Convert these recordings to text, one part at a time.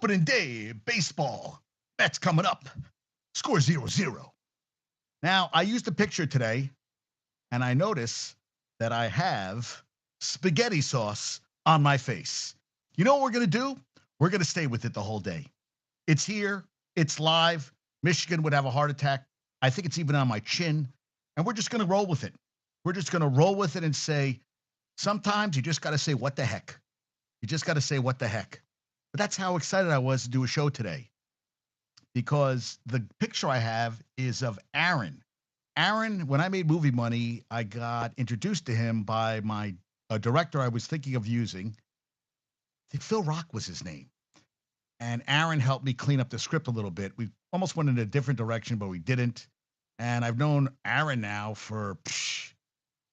Opening day baseball. Mets coming up. Score 0-0. Now, I used a picture today, and I notice that I have spaghetti sauce on my face. You know what we're going to do? We're going to stay with it the whole day. It's here. It's live. Michigan would have a heart attack. I think it's even on my chin. And we're just going to roll with it. We're just going to roll with it and say, sometimes you just got to say, what the heck? You just got to say, what the heck? But that's how excited I was to do a show today, because the picture I have is of Aaron. Aaron, when I made Movie Money, I got introduced to him by my director I was thinking of using. I think Phil Rock was his name. And Aaron helped me clean up the script a little bit. We almost went in a different direction, but we didn't. And I've known Aaron now for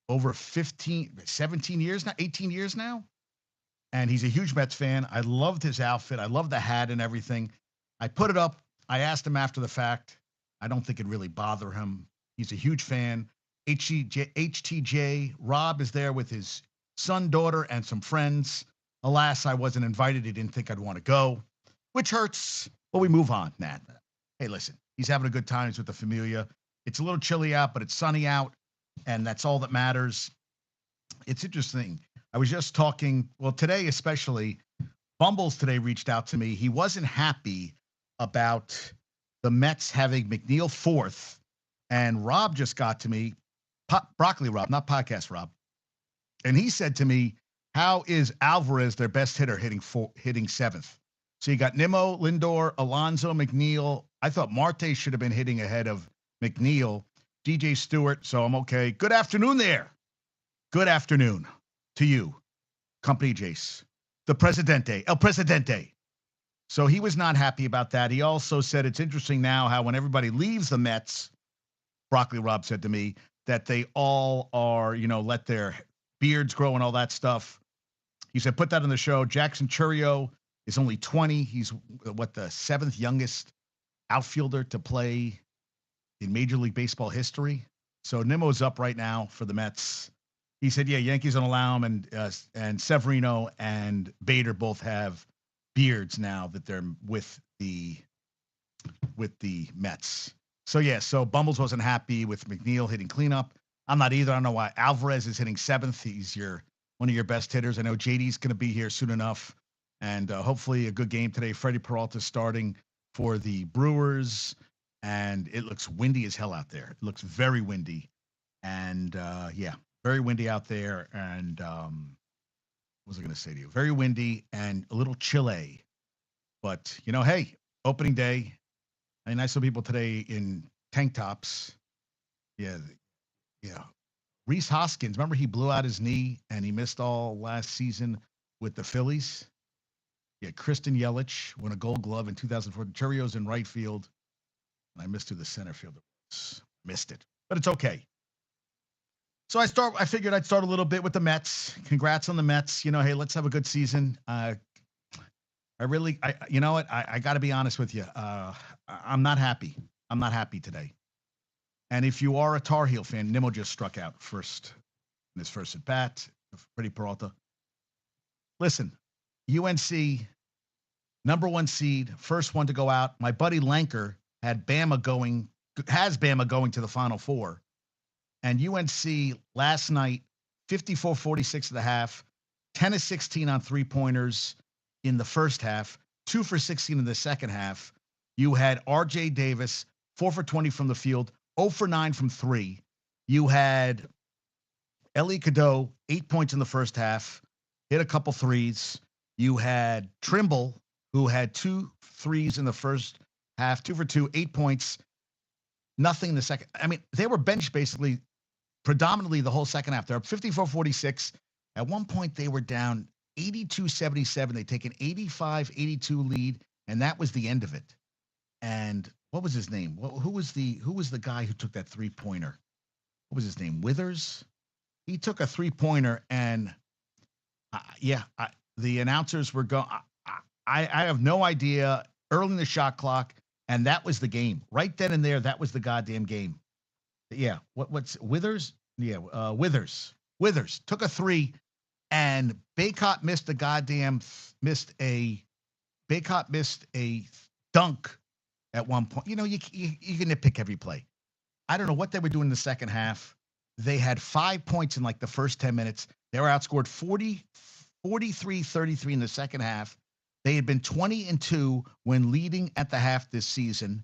over 17 years now, 18 years now. And he's a huge Mets fan. I loved his outfit. I loved the hat and everything. I put it up. I asked him after the fact. I don't think it'd really bother him. He's a huge fan. HTJ, Rob is there with his son, daughter, and some friends. Alas, I wasn't invited. He didn't think I'd want to go, which hurts. But we move on, Nat. Hey, listen, he's having a good time. He's with the familia. It's a little chilly out, but it's sunny out, and that's all that matters. It's interesting. I was just talking, well, today especially, Bumbles today reached out to me. He wasn't happy about the Mets having McNeil fourth, and Rob just got to me, Broccoli Rob, not Podcast Rob, and he said to me, how is Alvarez, their best hitter, hitting seventh? So you got Nimmo, Lindor, Alonso, McNeil. I thought Marte should have been hitting ahead of McNeil, DJ Stewart, so I'm okay. Good afternoon there. Good afternoon to you, Company Jace, the Presidente, El Presidente. So he was not happy about that. He also said it's interesting now how when everybody leaves the Mets, Broccoli Rob said to me, that they all are, let their beards grow and all that stuff. He said, put that on the show. Jackson Chourio is only 20. He's, the seventh youngest outfielder to play in Major League Baseball history. So Nimmo's up right now for the Mets. He said, yeah, Yankees don't allow him, and Severino and Bader both have beards now that they're with the Mets. So Bumbles wasn't happy with McNeil hitting cleanup. I'm not either. I don't know why Alvarez is hitting seventh. He's one of your best hitters. I know JD's going to be here soon enough, and hopefully a good game today. Freddie Peralta starting for the Brewers, and it looks windy as hell out there. It looks very windy, and very windy out there. And what was I going to say to you? Very windy and a little chilly. But, hey, opening day. I mean, I saw people today in tank tops. Yeah. Rhys Hoskins, remember he blew out his knee and he missed all last season with the Phillies? Yeah, Kristen Yelich won a Gold Glove in 2004. Chourio's in right field. And I missed who the center fielder was. Missed it. But it's okay. So I figured I'd start a little bit with the Mets. Congrats on the Mets. Hey, let's have a good season. You know what? I got to be honest with you. I'm not happy. I'm not happy today. And if you are a Tar Heel fan, Nimmo just struck out in his first at bat. Freddie Peralta. Listen, UNC, number one seed, first one to go out. My buddy Lanker has Bama going to the Final Four. And UNC last night, 54-46 at the half, 10 of 16 on three-pointers in the first half, 2 for 16 in the second half. You had R.J. Davis, 4 for 20 from the field, 0 for 9 from 3. You had Ellie Cadeau, 8 points in the first half, hit a couple threes. You had Trimble, who had 2 threes in the first half, 2 for 2, 8 points, nothing in the second. I mean, they were benched basically predominantly the whole second half. They're up 54-46. At one point, they were down 82-77. They take an 85-82 lead, and that was the end of it. And what was his name? Who was the guy who took that three-pointer? What was his name? Withers? He took a three-pointer, and the announcers were going. I have no idea. Early in the shot clock, and that was the game. Right then and there, that was the goddamn game. Yeah. What's Withers? Yeah. Withers took a three, and Baycott missed a Baycott missed a dunk at one point. You know, you can nitpick every play. I don't know what they were doing in the second half. They had 5 points in like the first 10 minutes. They were outscored 43-33 in the second half. They had been 20-2 when leading at the half this season.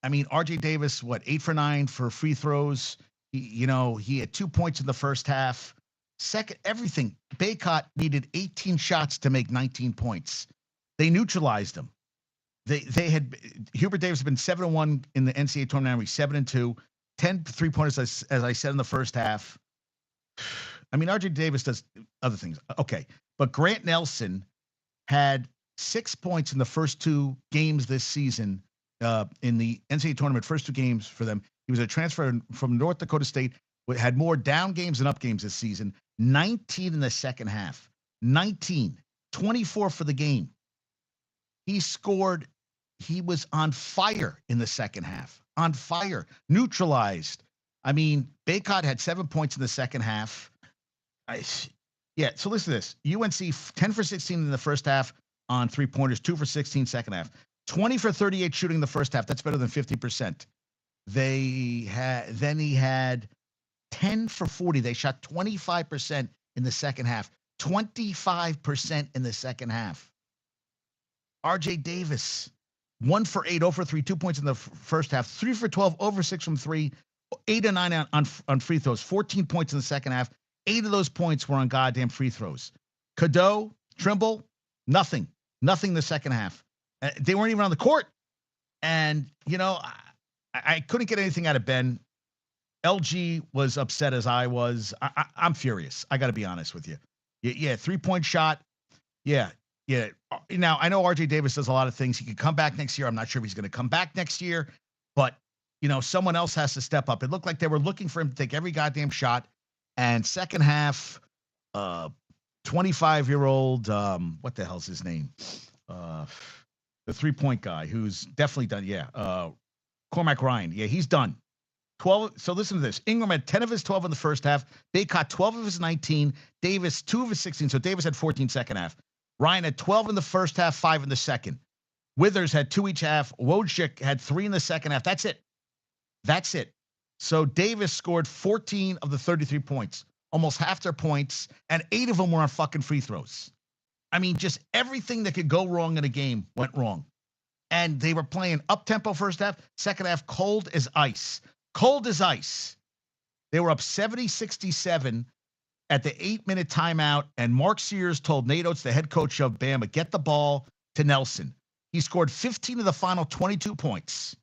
I mean, RJ Davis, 8 for 9 for free throws. He had 2 points in the first half. Second, everything. Baycott needed 18 shots to make 19 points. They neutralized them. They had Hubert Davis had been 7-1 in the NCAA tournament. He's 7-2, 10 3-pointers as I said in the first half. I mean, RJ Davis does other things. Okay, but Grant Nelson had 6 points in the first 2 games this season in the NCAA tournament. First 2 games for them. He was a transfer from North Dakota State. Had more down games than up games this season. 19 in the second half. 19, 24 for the game. He scored. He was on fire in the second half. On fire. Neutralized. I mean, Baycott had 7 points in the second half. So listen to this. UNC 10 for 16 in the first half on 3-pointers, 2 for 16 second half. 20 for 38 shooting in the first half. That's better than 50%. He had 10 for 40. They shot 25% in the second half. 25% in the second half. RJ Davis, 1 for 8, 0 for 3, 2 points in the first half, 3 for 12, over 6 from 3, 8 and 9 on free throws, 14 points in the second half. 8 of those points were on goddamn free throws. Cadeau, Trimble, nothing in the second half. They weren't even on the court. And, I couldn't get anything out of Ben. LG was upset as I was. I'm furious. I got to be honest with you. Yeah, 3-point shot. Yeah. Now, I know RJ Davis does a lot of things. He could come back next year. I'm not sure if he's going to come back next year. But, someone else has to step up. It looked like they were looking for him to take every goddamn shot. And second half, 25-year-old, what the hell's his name? The 3-point guy who's definitely done. Yeah. Cormac Ryan. Yeah, he's done. 12. So listen to this. Ingram had 10 of his 12 in the first half. Baycott 12 of his 19. Davis 2 of his 16. So Davis had 14 second half. Ryan had 12 in the first half, 5 in the second. Withers had 2 each half. Wojcik had 3 in the second half. That's it. So Davis scored 14 of the 33 points, almost half their points, and 8 of them were on fucking free throws. I mean, just everything that could go wrong in a game went wrong. And they were playing up-tempo first half, second half cold as ice. Cold as ice. They were up 70-67 at the 8-minute timeout, and Mark Sears told Nate Oates, the head coach of Bama, get the ball to Nelson. He scored 15 of the final 22 points.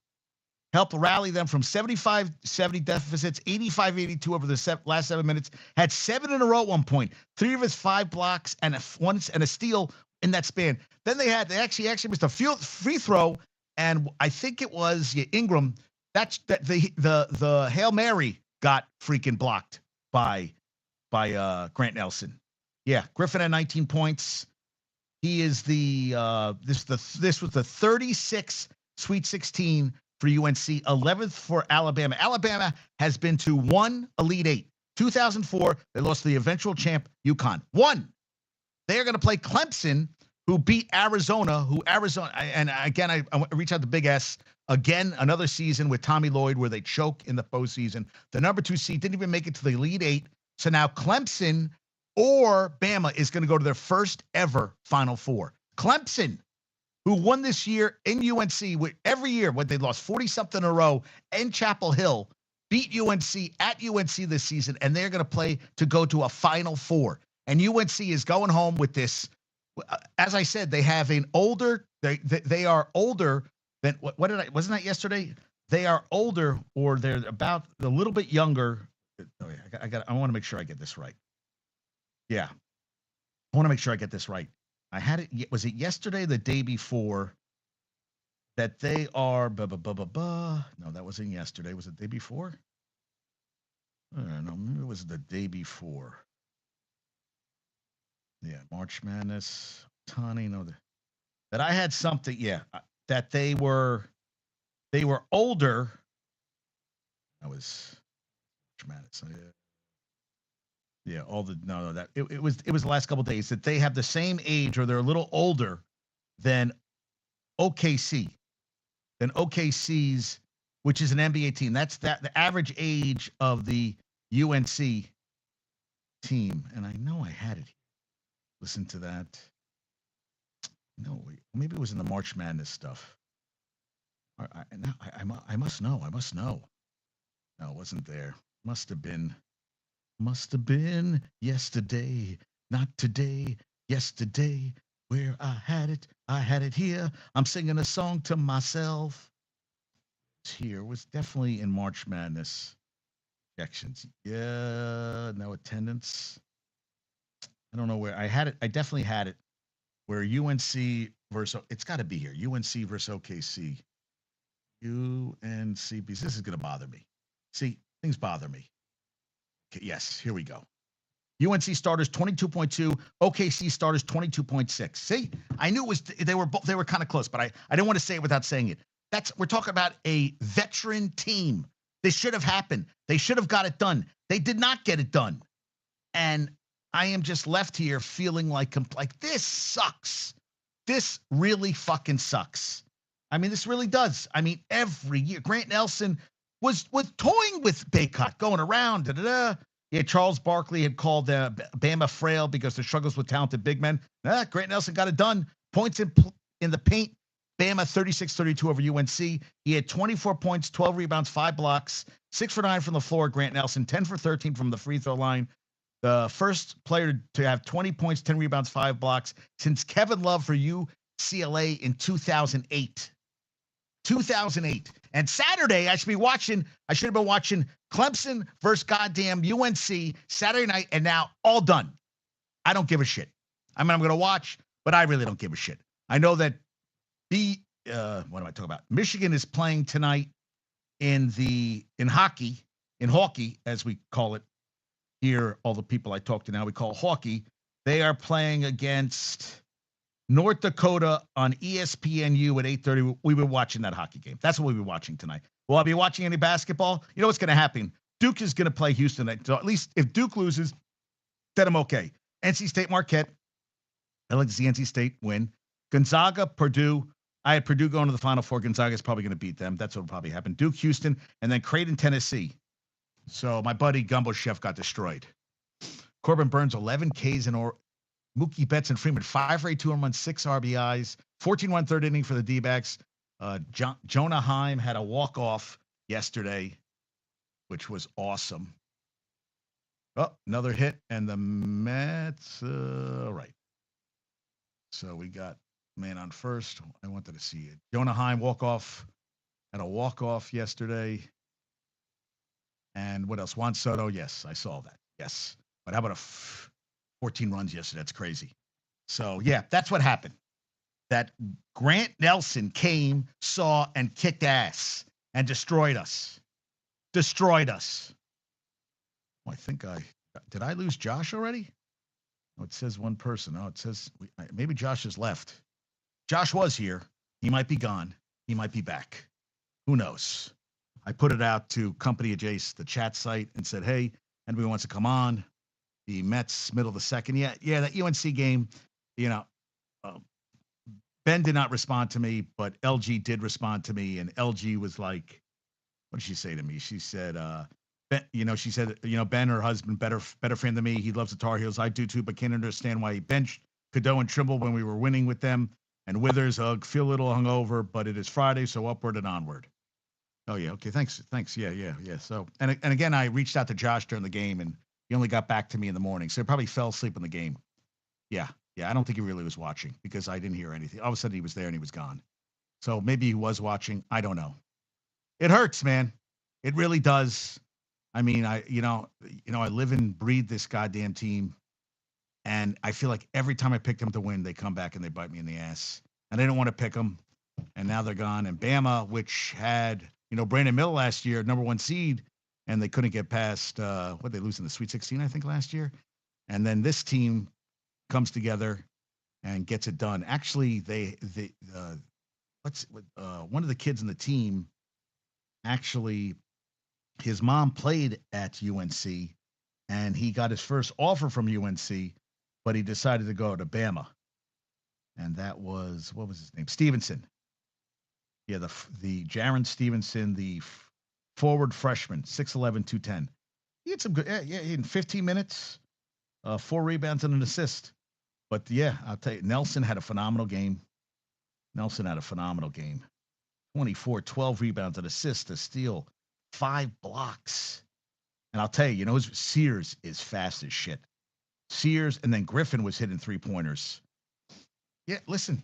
Helped rally them from 75-70 deficits, 85-82 over the last 7 minutes. Had 7 in a row at one point. 3 of his 5 blocks and a steal in that span. Then they actually missed a free throw, and I think it was Ingram. The Hail Mary got freaking blocked by Grant Nelson. Yeah, Griffin had 19 points. He is this was the 36th Sweet 16 for UNC, 11th for Alabama. Alabama has been to 1 Elite 8. 2004, they lost to the eventual champ UConn. 1. They are going to play Clemson, who beat Arizona. And again, I reach out to Big S. Again, another season with Tommy Lloyd where they choke in the postseason. The number 2 seed didn't even make it to the Elite 8. So now Clemson or Bama is going to go to their first ever Final Four. Clemson, who won this year in UNC, every year when they lost 40-something in a row in Chapel Hill, beat UNC at UNC this season, and they're going to play to go to a Final Four. And UNC is going home with this. As I said, they have an older. They are older than wasn't that yesterday? They are older, or they're about a little bit younger. Oh yeah, I want to make sure I get this right. Yeah, I want to make sure I get this right. I had it. Was it yesterday? The day before? That they are. No, that wasn't yesterday. Was it the day before? I don't know. Maybe it was the day before. Yeah, March Madness. Tani, no, that I had something. Yeah, that they were older. That was March Madness. Yeah, all the no that it was the last couple of days that they have the same age or they're a little older than OKC. Than OKC's, which is an NBA team. That's the average age of the UNC team. And I know I had it. Listen to that. No, maybe it was in the March Madness stuff. I must know. I must know. No, it wasn't there. Must have been. Must have been yesterday, not today. Yesterday, where I had it. I had it here. I'm singing a song to myself. It's here. It was definitely in March Madness. Projections. Yeah, no attendance. I don't know where I had it. I definitely had it where UNC versus, it's got to be here. UNC versus OKC. UNC, because this is going to bother me. See, things bother me. Okay, yes, here we go. UNC starters 22.2, OKC starters 22.6. See, I knew it was they were kind of close, but I didn't want to say it without saying it. We're talking about a veteran team. This should have happened. They should have got it done. They did not get it done. And I am just left here feeling like this sucks. This really fucking sucks. I mean, this really does. I mean, every year, Grant Nelson was toying with Baycott, going around. Yeah, Charles Barkley had called Bama frail because their struggles with talented big men. Grant Nelson got it done. Points in the paint. Bama 36-32 over UNC. He had 24 points, 12 rebounds, 5 blocks, 6 for 9 from the floor. Grant Nelson 10 for 13 from the free throw line. The first player to have 20 points, 10 rebounds, 5 blocks since Kevin Love for UCLA in 2008. 2008. And Saturday, I should have been watching Clemson versus goddamn UNC Saturday night, and now all done. I don't give a shit. I mean, I'm going to watch, but I really don't give a shit. I know that what am I talking about? Michigan is playing tonight in hockey, as we call it here. All the people I talk to now, we call hockey. They are playing against North Dakota on ESPNU at 8:30. We've been watching that hockey game. That's what we'll be watching tonight. Will I be watching any basketball? You know what's going to happen? Duke is going to play Houston. So at least if Duke loses, then I'm okay. NC State Marquette. I'd like to see NC State win. Gonzaga, Purdue. I had Purdue going to the Final Four. Gonzaga is probably going to beat them. That's what will probably happen. Duke, Houston, and then Creighton, Tennessee. So my buddy Gumbo Chef got destroyed. Corbin Burns, 11 Ks in Mookie Betts and Freeman, 5 for 8, 2 1, 6 RBIs, 14-1 third inning for the D-backs. Jonah Heim had a walk-off yesterday, which was awesome. Oh, another hit, and the Mets, right. So we got man on first. I wanted to see it. Jonah Heim had a walk-off yesterday. And what else? Juan Soto, yes, I saw that. Yes. But how about 14 runs yesterday? That's crazy. So, yeah, that's what happened. That Grant Nelson came, saw, and kicked ass and destroyed us. Destroyed us. Oh, did I lose Josh already? Oh, it says one person. Oh, it says maybe Josh has left. Josh was here. He might be gone. He might be back. Who knows? I put it out to Company Jace, the chat site, and said, hey, anybody wants to come on? The Mets, middle of the second. Yeah, that UNC game, Ben did not respond to me, but LG did respond to me, and LG was like, what did she say to me? She said, Ben, her husband, better fan than me. He loves the Tar Heels. I do too, but can't understand why he benched Cadeau and Trimble when we were winning with them. And Withers, feel a little hungover, but it is Friday, so upward and onward. Oh, yeah. Okay. Thanks. Yeah. So, and again, I reached out to Josh during the game, and he only got back to me in the morning. So he probably fell asleep in the game. Yeah. I don't think he really was watching because I didn't hear anything. All of a sudden he was there and he was gone. So maybe he was watching. I don't know. It hurts, man. It really does. I mean, I live and breathe this goddamn team. And I feel like every time I pick them to win, they come back and they bite me in the ass. And I didn't want to pick them. And now they're gone. And Bama, which had, Brandon Miller last year, number 1 seed, and they couldn't get past, they lose in the Sweet 16, I think, last year. And then this team comes together and gets it done. Actually, one of the kids in the team, actually, his mom played at UNC, and he got his first offer from UNC, but he decided to go to Bama. and that was what was his name? Stevenson. Yeah, the Jaron Stevenson, the forward freshman, 6'11", 210. He had some good. Yeah, in 15 minutes, 4 rebounds and an assist. But yeah, I'll tell you, Nelson had a phenomenal game. Nelson had a phenomenal game. 24, 12 rebounds, an assist, a steal, 5 blocks. And I'll tell you, Sears is fast as shit. Sears, and then Griffin was hitting 3 pointers. Yeah, listen,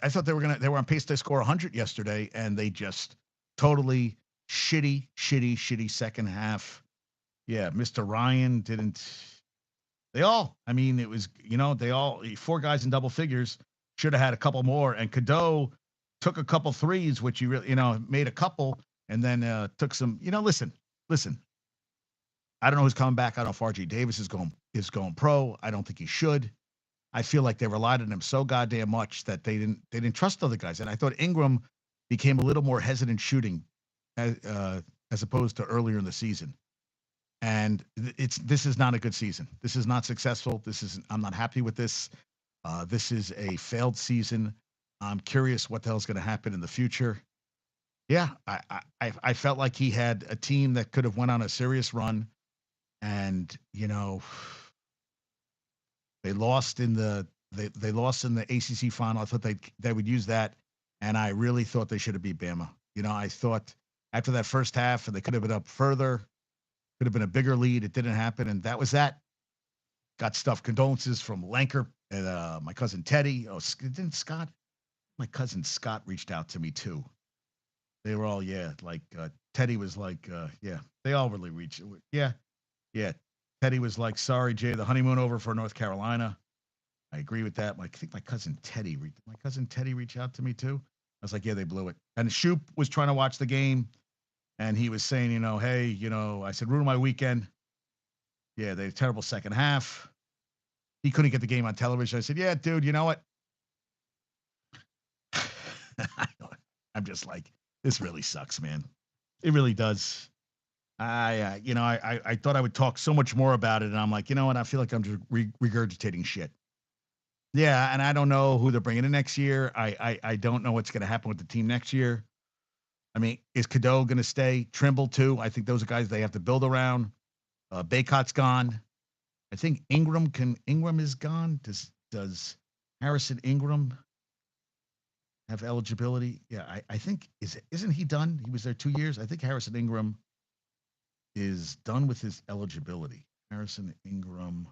I thought they were on pace to score 100 yesterday, and they just totally shitty second half. Yeah, Mr. Ryan didn't. They all. I mean, it was they all 4 guys in double figures should have had a couple more, and Cadeau took a couple threes, which he really made a couple, and then took some. Listen. I don't know who's coming back. I don't know if RJ Davis is going pro. I don't think he should. I feel like they relied on him so goddamn much that they didn't trust other guys. And I thought Ingram became a little more hesitant shooting as opposed to earlier in the season. And this is not a good season. This is not successful. I'm not happy with this. This is a failed season. I'm curious what the hell's going to happen in the future. Yeah, I felt like he had a team that could have went on a serious run, and they lost in they lost in the ACC final. I thought they would use that, and I really thought they should have beat Bama. I thought after that first half, and they could have been up further, could have been a bigger lead. It didn't happen, and that was that. Got stuff. Condolences from Lanker and my cousin Teddy. Oh, didn't Scott? My cousin Scott reached out to me too. They were all like Teddy was like yeah. They all really reached. Yeah. Teddy was like, sorry, Jay, the honeymoon over for North Carolina. I agree with that. Like, I think my cousin Teddy reach out to me too. I was like, yeah, they blew it. And Shoop was trying to watch the game, and he was saying, hey, I said, ruin my weekend. Yeah, they had a terrible second half. He couldn't get the game on television. I said, yeah, dude, you know what? I'm just like, this really sucks, man. It really does. I thought I would talk so much more about it, and I'm like, you know what? I feel like I'm just regurgitating shit. Yeah, and I don't know who they're bringing in next year. I don't know what's going to happen with the team next year. I mean, is Cadeau going to stay? Trimble too. I think those are guys they have to build around. Baycott's gone. I think Ingram is gone. Does Harrison Ingram have eligibility? Yeah, I think isn't he done? He was there 2 years. I think Harrison Ingram is done with his eligibility. Harrison Ingram.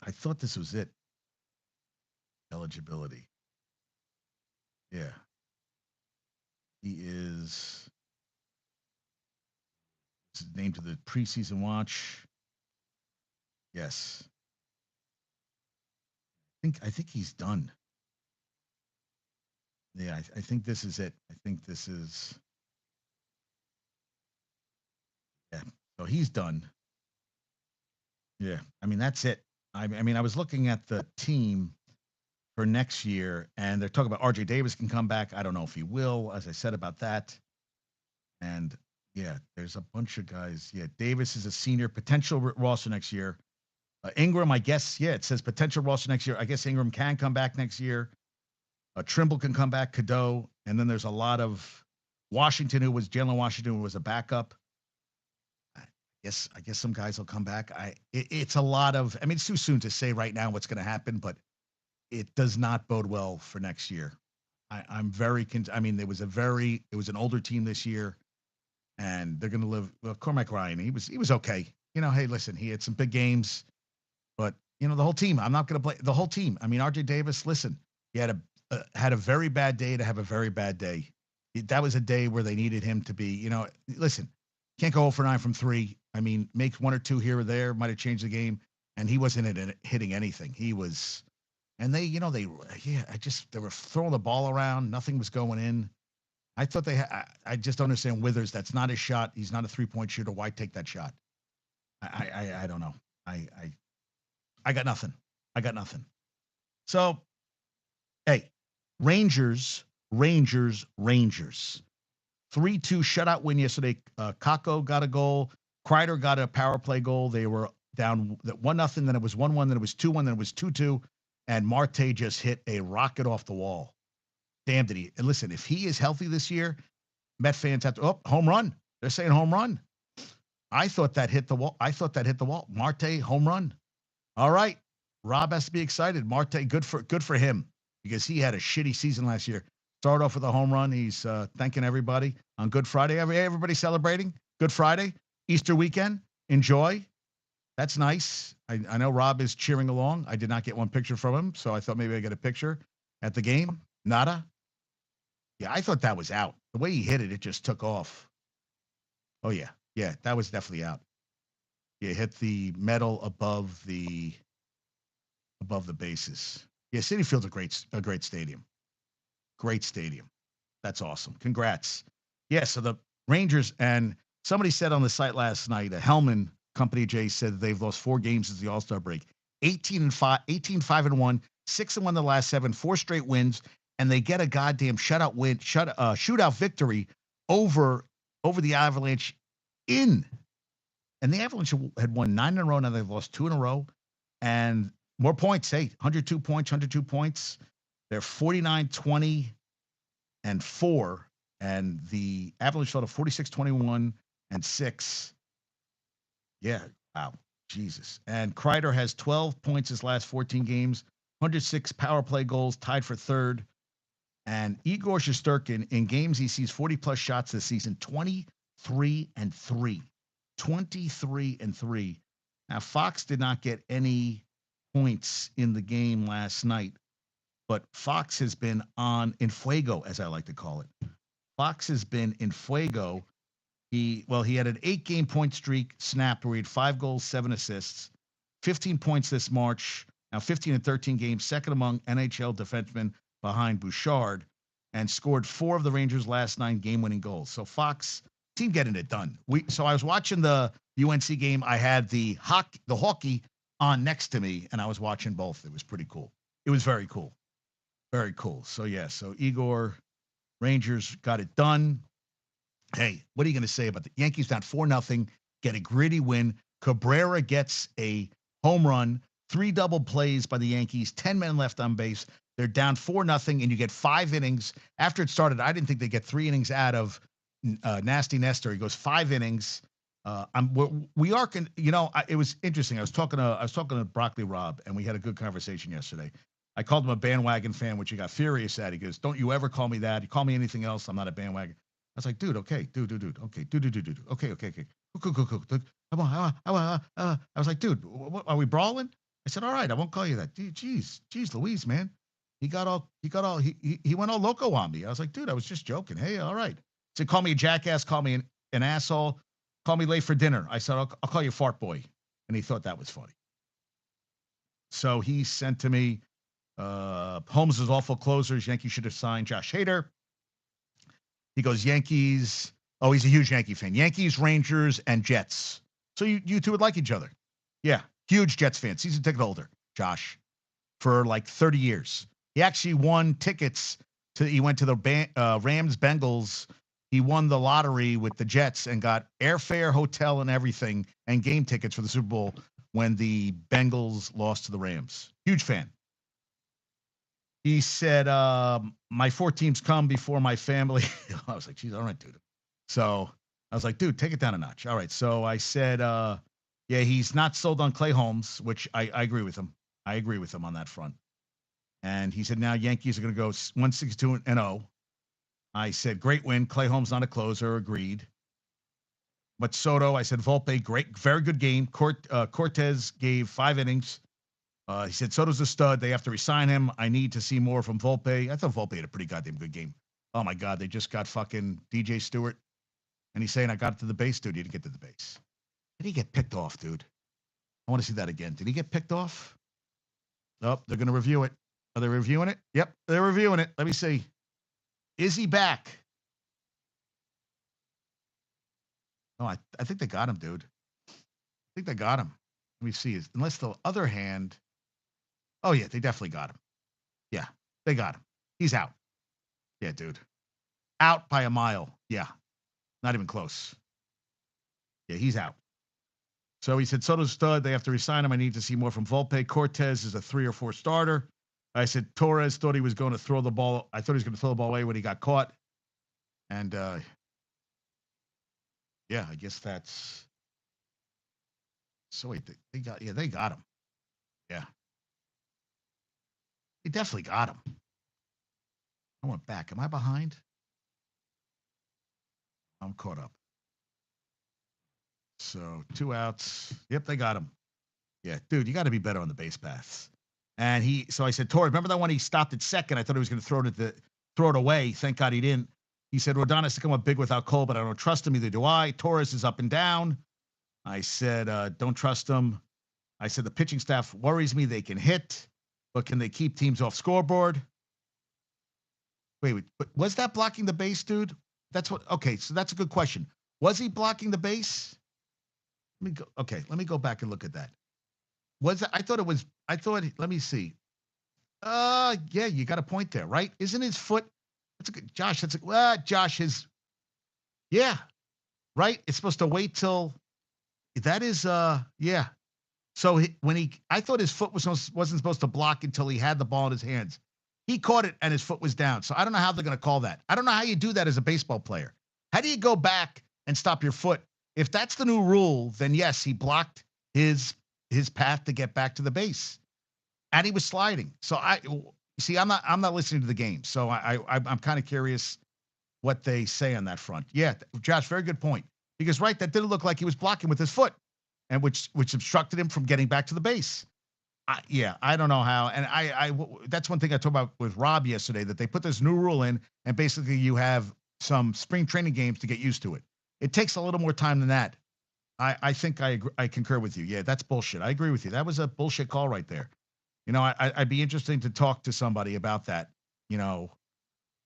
I thought this was it. Eligibility. Yeah. He is named to the preseason watch. Yes. I think he's done. Yeah, I think this is it. I think this is yeah. So he's done. Yeah. I mean, that's it. I mean, I was looking at the team for next year, and they're talking about RJ Davis can come back. I don't know if he will, as I said about that. And yeah, there's a bunch of guys. Yeah, Davis is a senior, potential roster next year. Ingram, I guess, yeah, it says potential roster next year. I guess Ingram can come back next year. Trimble can come back, Cadeau, and then there's a lot of Washington, who was Jalen Washington, who was a backup. I guess some guys will come back. It's a lot of. I mean, it's too soon to say right now what's going to happen, but it does not bode well for next year. I'm very. I mean, it was an older team this year, and they're going to live. Well, Cormac Ryan, he was okay. Hey, listen, he had some big games, but the whole team. I'm not going to play the whole team. I mean, RJ Davis. Listen, he had a very bad day to have a very bad day. That was a day where they needed him to be. Listen, can't go 0 for 9 from 3. I mean, make 1 or 2 here or there might have changed the game, and he wasn't hitting anything. He was, and they were throwing the ball around. Nothing was going in. I thought I just don't understand Withers. That's not his shot. He's not a 3-point shooter. Why take that shot? I don't know. I got nothing. I got nothing. So, hey, Rangers. 3-2 shutout win yesterday. Kako got a goal. Kreider got a power play goal. They were down 1-0. Then it was 1-1. Then it was 2-1. Then it was 2-2. and Marte just hit a rocket off the wall. Damn, did he? And listen, if he is healthy this year, Met fans have to, home run. They're saying home run. I thought that hit the wall. Marte, home run. All right. Rob has to be excited. Marte, good for him because he had a shitty season last year. Started off with a home run. He's thanking everybody on Good Friday. Everybody celebrating Good Friday, Easter weekend. Enjoy. That's nice. I know Rob is cheering along. I did not get one picture from him, so I thought maybe I'd get a picture at the game. Nada. Yeah, I thought that was out. The way he hit it, it just took off. Oh, yeah. Yeah, that was definitely out. Yeah, hit the metal above the bases. Yeah, Citi Field's a great stadium. Great stadium. That's awesome. Congrats. Yeah, so the Rangers, and somebody said on the site last night, Hellman Company J said they've lost 4 games since the All-Star break. 18-5-1, 6-1 the last 7, 4 straight wins, and they get a goddamn shootout victory over the Avalanche and the Avalanche had won 9 in a row. Now they've lost 2 in a row, and more points. Hey, 102 points. They're 49-20 and 4, and the Avalanche fell to 46-21 and 6. Yeah, wow, Jesus. And Kreider has 12 points his last 14 games, 106 power play goals, tied for third. And Igor Shesterkin, in games he sees 40-plus shots this season, 23-3. 23-3. Now, Fox did not get any points in the game last night, but Fox has been in fuego, as I like to call it. Fox has been in fuego. He had an 8-game point streak snapped where he had 5 goals, 7 assists, 15 points this March. Now 15 and 13 games, second among NHL defensemen behind Bouchard, and scored 4 of the Rangers' last 9 game-winning goals. So Fox team getting it done. So I was watching the UNC game. I had the hockey on next to me, and I was watching both. It was pretty cool. It was very cool. Very cool. So yeah, so Igor, Rangers got it done. Hey, what are you going to say about the Yankees down 4-0, get a gritty win. Cabrera gets a home run, 3 double plays by the Yankees, 10 men left on base. They're down 4-0, and you get 5 innings. After it started, I didn't think they'd get 3 innings out of Nasty Nestor. He goes 5 innings. It was interesting. I was talking to Broccoli Rob, and we had a good conversation yesterday. I called him a bandwagon fan, which he got furious at. He goes, "Don't you ever call me that. You call me anything else, I'm not a bandwagon." I was like, "Dude, okay, dude, okay, dude, okay, cool. I was like, "Dude, are we brawling?" I said, "All right, I won't call you that." Jeez, Louise, man, he went all loco on me. I was like, "Dude, I was just joking. Hey, all right." He said, "Call me a jackass, call me an asshole, call me late for dinner." I said, I'll call you fart boy," and he thought that was funny. So he sent to me, Holmes is awful closers. Yankees should have signed Josh Hader. He goes, Yankees. Oh, he's a huge Yankee fan. Yankees, Rangers, and Jets. So you two would like each other. Yeah, huge Jets fan. Season ticket holder, Josh, for like 30 years. He actually won tickets he went to the Rams, Bengals. He won the lottery with the Jets and got airfare, hotel, and everything, and game tickets for the Super Bowl when the Bengals lost to the Rams. Huge fan. He said, my 4 teams come before my family. I was like, geez, all right, dude. So I was like, dude, take it down a notch. All right. So I said, yeah, he's not sold on Clay Holmes, which I agree with him. I agree with him on that front. And he said, now Yankees are going to go 162-0. I said, great win. Clay Holmes not a closer. Agreed. But Soto, I said, Volpe, great, very good game. Cortez gave 5 innings. He said, Soto's a stud. They have to resign him. I need to see more from Volpe. I thought Volpe had a pretty goddamn good game. Oh, my God. They just got fucking DJ Stewart. And he's saying, I got to the base, dude. He didn't get to the base. Did he get picked off, dude? I want to see that again. Did he get picked off? Oh, they're going to review it. Are they reviewing it? Yep, they're reviewing it. Let me see. Is he back? Oh, I think they got him, dude. I think they got him. Let me see. Unless the other hand. Oh, yeah, they definitely got him. Yeah, they got him. He's out. Yeah, dude. Out by a mile. Yeah. Not even close. Yeah, he's out. So he said, Soto's stud. They have to resign him. I need to see more from Volpe. Cortez is a 3 or 4 starter. I said Torres thought he was going to throw the ball. I thought he was going to throw the ball away when he got caught. And yeah, I guess that's. So wait, they got him. Yeah, they definitely got him. I went back. Am I behind? I'm caught up. So 2 outs. Yep, they got him. Yeah, dude, you got to be better on the base paths. And so I said, Torres, remember that one he stopped at second? I thought he was going to throw it away. Thank God he didn't. He said, Rodon has to come up big without Cole, but I don't trust him. Either do I. Torres is up and down. I said, don't trust him. I said, the pitching staff worries me. They can hit, but can they keep teams off scoreboard? Wait, but was that blocking the base, dude? Okay, so that's a good question. Was he blocking the base? Let me go back and look at that. Let me see. Yeah, you got a point there, right? Isn't his foot? That's a good, Josh. Josh is, yeah, right. It's supposed to wait till that is, yeah. So I thought his foot wasn't supposed to block until he had the ball in his hands. He caught it and his foot was down. So I don't know how they're going to call that. I don't know how you do that as a baseball player. How do you go back and stop your foot? If that's the new rule, then yes, he blocked his path to get back to the base, and he was sliding. So I'm not listening to the game. So I'm kind of curious what they say on that front. Yeah, Josh, very good point. Because right, that didn't look like he was blocking with his foot, and which obstructed him from getting back to the base. I don't know how. And that's one thing I talked about with Rob yesterday, that they put this new rule in, and basically you have some spring training games to get used to it. It takes a little more time than that. I think I agree, I concur with you. Yeah, that's bullshit. I agree with you. That was a bullshit call right there. I'd be interesting to talk to somebody about that,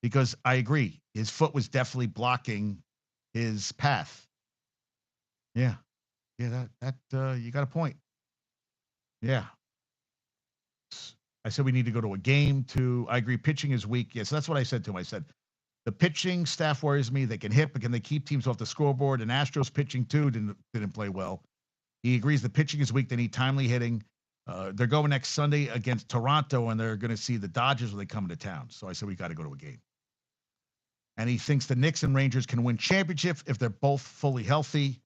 because I agree. His foot was definitely blocking his path. Yeah. Yeah, that you got a point. Yeah. I said we need to go to a game to. I agree. Pitching is weak. Yes, that's what I said to him. I said the pitching staff worries me. They can hit, but can they keep teams off the scoreboard? And Astros pitching too didn't play well. He agrees the pitching is weak. They need timely hitting. They're going next Sunday against Toronto, and they're going to see the Dodgers when they come into town. So I said we got to go to a game. And he thinks the Knicks and Rangers can win championships if they're both fully healthy.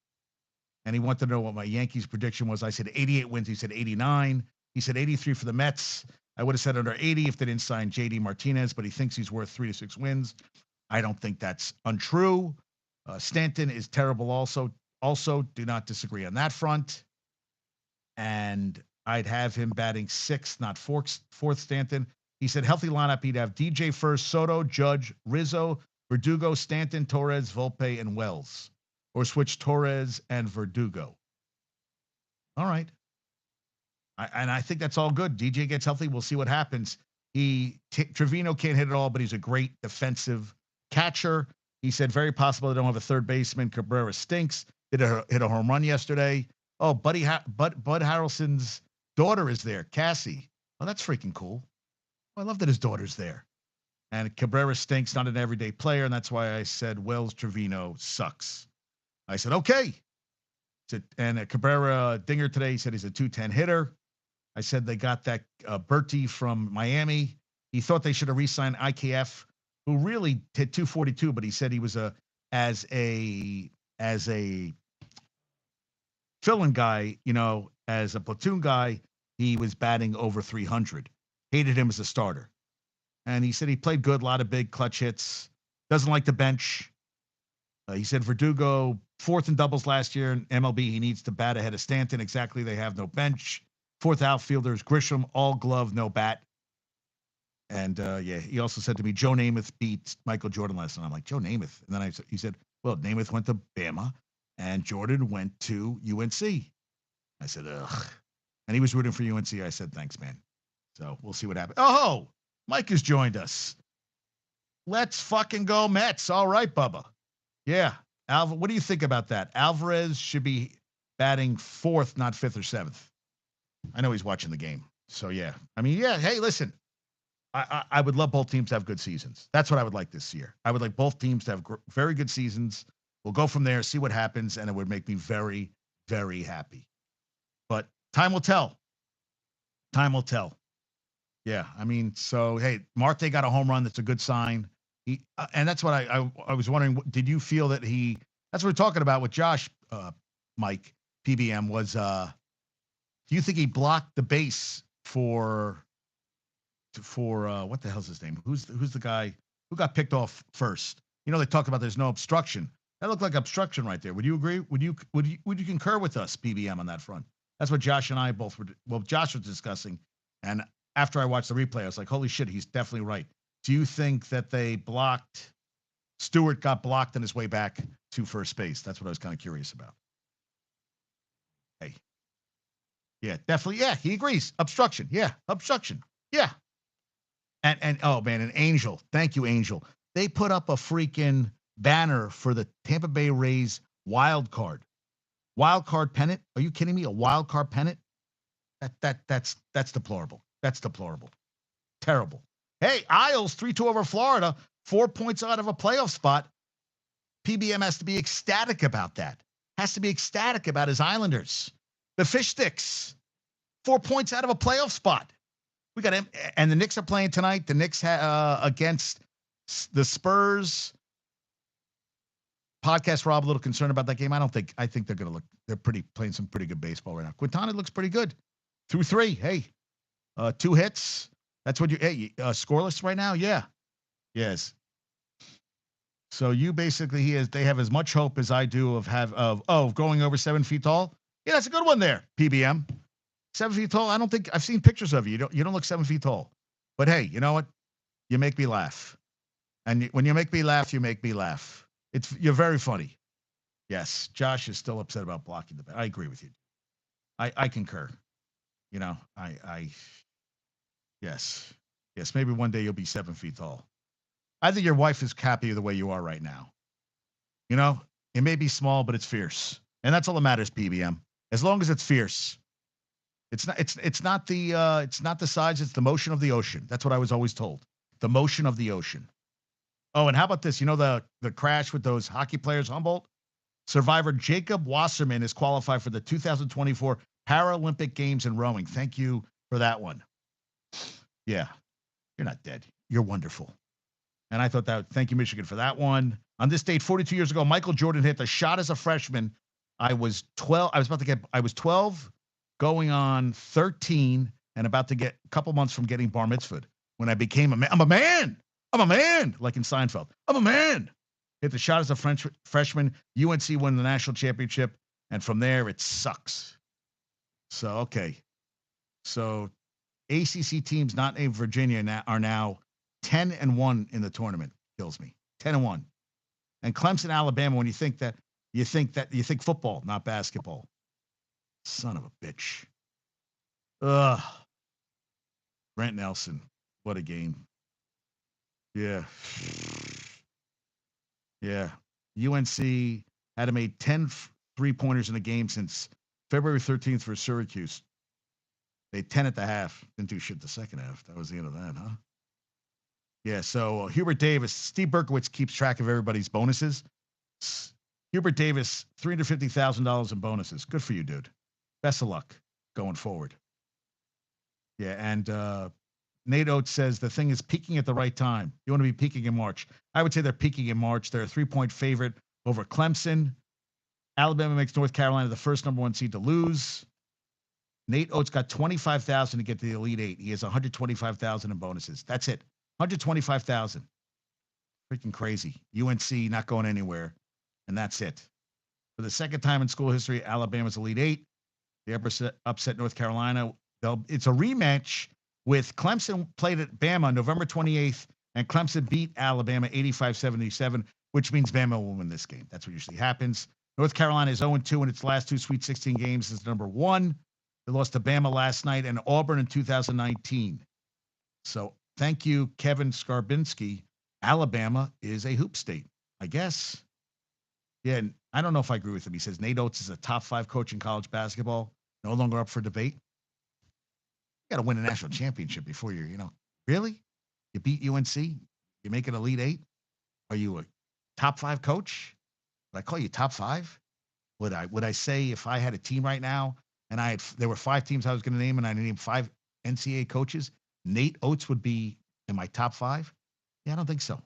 And he wanted to know what my Yankees prediction was. I said 88 wins. He said 89. He said 83 for the Mets. I would have said under 80 if they didn't sign JD Martinez, but he thinks he's worth 3 to 6 wins. I don't think that's untrue. Stanton is terrible also. Also, do not disagree on that front. And I'd have him batting 6th, not 4th Stanton. He said healthy lineup, he'd have DJ first, Soto, Judge, Rizzo, Verdugo, Stanton, Torres, Volpe, and Wells. Or switch Torres and Verdugo. All right. I think that's all good. DJ gets healthy. We'll see what happens. Trevino can't hit it all, but he's a great defensive catcher. He said very possible they don't have a third baseman. Cabrera stinks. Hit a home run yesterday. Oh, Bud Harrelson's daughter is there, Cassie. Oh, that's freaking cool. I love that his daughter's there. And Cabrera stinks, not an everyday player, and that's why I said Wells Trevino sucks. I said, okay. And Cabrera dinger today, he said he's a 210 hitter. I said they got that Bertie from Miami. He thought they should have re-signed IKF, who really hit 242, but he said he was as a fill-in guy, as a platoon guy, he was batting over 300. Hated him as a starter. And he said he played good, a lot of big clutch hits. Doesn't like the bench. He said Verdugo, 4th in doubles last year in MLB. He needs to bat ahead of Stanton. Exactly. They have no bench. 4th outfielders, Grisham, all glove, no bat. And he also said to me, Joe Namath beat Michael Jordan last night. I'm like, Joe Namath. And then he said, well, Namath went to Bama and Jordan went to UNC. I said, ugh. And he was rooting for UNC. I said, thanks, man. So we'll see what happens. Oh, Mike has joined us. Let's fucking go Mets. All right, Bubba. Yeah. What do you think about that? Alvarez should be batting 4th, not 5th or 7th. I know he's watching the game. So, yeah. I mean, yeah. Hey, listen. I would love both teams to have good seasons. That's what I would like this year. I would like both teams to have very good seasons. We'll go from there, see what happens, and it would make me very, very happy. But time will tell. Time will tell. Yeah, I mean, so hey, Marte got a home run. That's a good sign. And that's what I was wondering. Did you feel that he? That's what we're talking about with Josh, Mike PBM was. Do you think he blocked the base for what the hell's his name? Who's the guy who got picked off first? You know, they talked about there's no obstruction. That looked like obstruction right there. Would you agree? Would you concur with us, PBM, on that front? That's what Josh and I both were. Well, Josh was discussing, and after I watched the replay, I was like, "Holy shit, he's definitely right." Do you think that they blocked Stewart got blocked on his way back to first base? That's what I was kind of curious about. Hey, yeah, definitely, yeah, he agrees. Obstruction, yeah, obstruction, yeah. And oh man, an Angel. Thank you, Angel. They put up a freaking banner for the Tampa Bay Rays wild card. Wild card pennant? Are you kidding me? A wild card pennant? That's deplorable. That's deplorable. Terrible. Hey, Isles 3-2 over Florida, 4 points out of a playoff spot. PBM has to be ecstatic about that. Has to be ecstatic about his Islanders. The Fish Sticks, 4 points out of a playoff spot. We got him, and the Knicks are playing tonight. The Knicks against the Spurs. Podcast Rob a little concerned about that game. I think they're gonna look. They're playing some pretty good baseball right now. Quintana looks pretty good. Through three. Hey, 2 hits. That's what you. Hey, scoreless right now. Yeah. Yes. So you basically they have as much hope as I do of going over 7 feet tall. Yeah, that's a good one there. PBM. 7 feet tall. I don't think I've seen pictures of you. You don't look 7 feet tall. But hey, you know what? You make me laugh. And when you make me laugh, you make me laugh. You're very funny. Yes, Josh is still upset about blocking the bat. I agree with you. I concur. You know, yes. Yes, maybe one day you'll be 7 feet tall. I think your wife is happy the way you are right now. You know, it may be small, but it's fierce. And that's all that matters, PBM. As long as it's fierce. It's not the size, it's the motion of the ocean. That's what I was always told. The motion of the ocean. Oh, and how about this? You know the crash with those hockey players, Humboldt? Survivor Jacob Wasserman is qualified for the 2024 Paralympic Games in rowing. Thank you for that one. Yeah, you're not dead. You're wonderful. And I thought thank you, Michigan, for that one. On this date, 42 years ago, Michael Jordan hit the shot as a freshman. I was 12. I was 12, going on 13, and about to get a couple months from getting bar mitzvahed when I became a man. I'm a man. I'm a man, like in Seinfeld. I'm a man. Hit the shot as a freshman. UNC won the national championship, and from there it sucks. So okay, so ACC teams not named Virginia are now 10-1 in the tournament. Kills me. 10-1, and Clemson, Alabama. When you think football, not basketball. Son of a bitch. Ugh. Brent Nelson. What a game. Yeah. Yeah. UNC had made 10 3-pointers in a game since February 13th for Syracuse. They had 10 at the half. Didn't do shit the second half. That was the end of that, huh? Yeah. So Hubert Davis, Steve Berkowitz keeps track of everybody's bonuses. Hubert Davis, $350,000 in bonuses. Good for you, dude. Best of luck going forward. Yeah. And Nate Oates says the thing is peaking at the right time. You want to be peaking in March. I would say they're peaking in March. They're a 3-point favorite over Clemson. Alabama makes North Carolina the first number 1 seed to lose. Nate Oates got 25,000 to get to the Elite Eight. He has 125,000 in bonuses. That's it. 125,000. Freaking crazy. UNC not going anywhere, and that's it. For the second time in school history, Alabama's Elite Eight. They upset North Carolina. It's a rematch with Clemson played at Bama November 28th, and Clemson beat Alabama 85-77, which means Bama will win this game. That's what usually happens. North Carolina is 0-2 in its last 2 Sweet 16 games as number 1. They lost to Bama last night and Auburn in 2019. So thank you, Kevin Skarbinski. Alabama is a hoop state, I guess. Yeah, and I don't know if I agree with him. He says Nate Oates is a top 5 coach in college basketball, no longer up for debate. You got to win a national championship before really? You beat UNC? You make an Elite Eight? Are you a top 5 coach? Would I call you top 5? Would I say if I had a team right now and there were 5 teams I was going to name and I named 5 NCAA coaches, Nate Oates would be in my top 5? Yeah, I don't think so.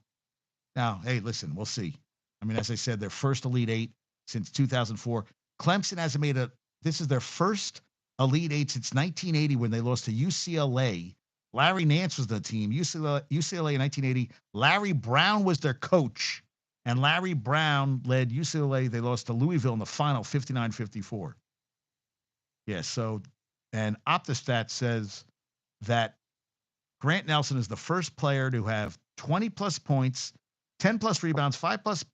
Now, hey, listen, we'll see. I mean, as I said, their first Elite Eight since 2004. Clemson hasn't made this is their first Elite Eight since 1980 when they lost to UCLA. Larry Nance was the team. UCLA in 1980. Larry Brown was their coach. And Larry Brown led UCLA. They lost to Louisville in the final 59-54. Yeah, so, and OptiStat says that Grant Nelson is the first player to have 20 plus points, 10 plus rebounds, five plus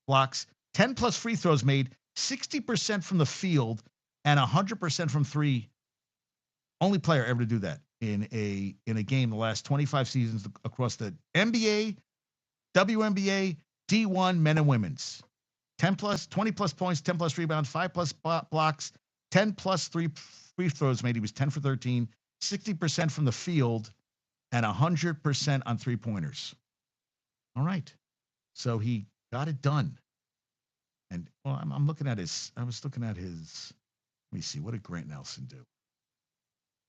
blocks, 10 plus free throws made, 60% from the field, and 100% from three. Only player ever to do that in a game the last 25 seasons across the NBA, WNBA, D1, men and women's. 10 plus, 20 plus points, 10 plus rebounds, 5 plus blocks, 10 plus free throws made. He was 10 for 13, 60% from the field, and 100% on three-pointers. All right. So he got it done. And well, I'm looking at I was looking at his, let me see, what did Grant Nelson do?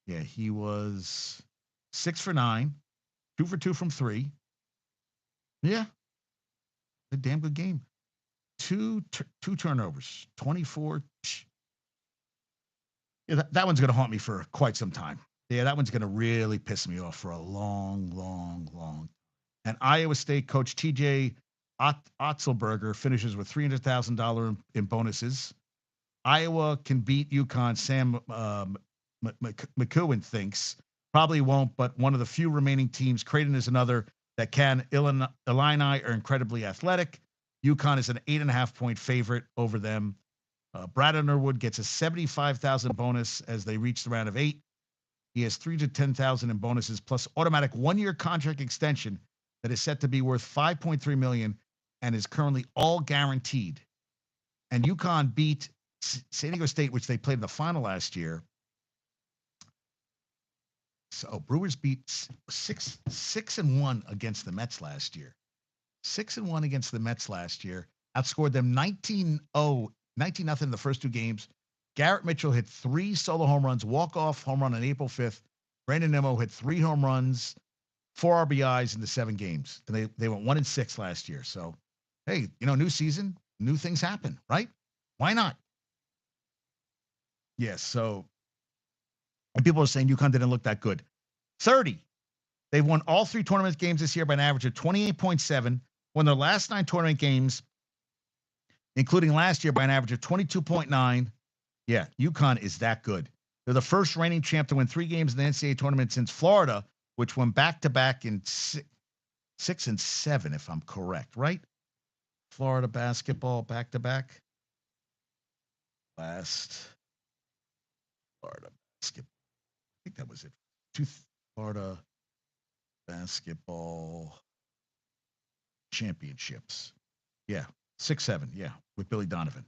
Yeah, he was 6 for 9, 2 for 2 from 3. Yeah, a damn good game. Two turnovers, 24. Yeah, that one's going to haunt me for quite some time. Yeah, that one's going to really piss me off for a long. And Iowa State coach TJ Otzelberger finishes with $300,000 in bonuses. Iowa can beat UConn. Sam McEwen thinks probably won't, but one of the few remaining teams. Creighton is another that can. Illini are incredibly athletic. UConn is an 8.5-point favorite over them. Brad Underwood gets a $75,000 bonus as they reach the round of 8. He has $3,000 to $10,000 in bonuses plus automatic 1-year contract extension that is set to be worth $5.3 million and is currently all guaranteed. And UConn beat San Diego State, which they played in the final last year. So Brewers beat 6-1 against the Mets last year. 6-1 against the Mets last year. Outscored them 19-0 in the first 2 games. Garrett Mitchell hit 3 solo home runs, walk-off home run on April 5th. Brandon Nimmo hit 3 home runs, 4 RBIs in the 7 games. And they went 1-6 last year. So, hey, new season, new things happen, right? Why not? Yes, so and people are saying UConn didn't look that good. 30. They've won all 3 tournament games this year by an average of 28.7. Won their last 9 tournament games, including last year, by an average of 22.9. Yeah, UConn is that good. They're the first reigning champ to win 3 games in the NCAA tournament since Florida, which went back-to-back in 6 and 7, if I'm correct, right? Florida basketball back-to-back. Last Florida basketball. I think that was it. 2 Florida basketball championships. Yeah, 6-7. Yeah, with Billy Donovan.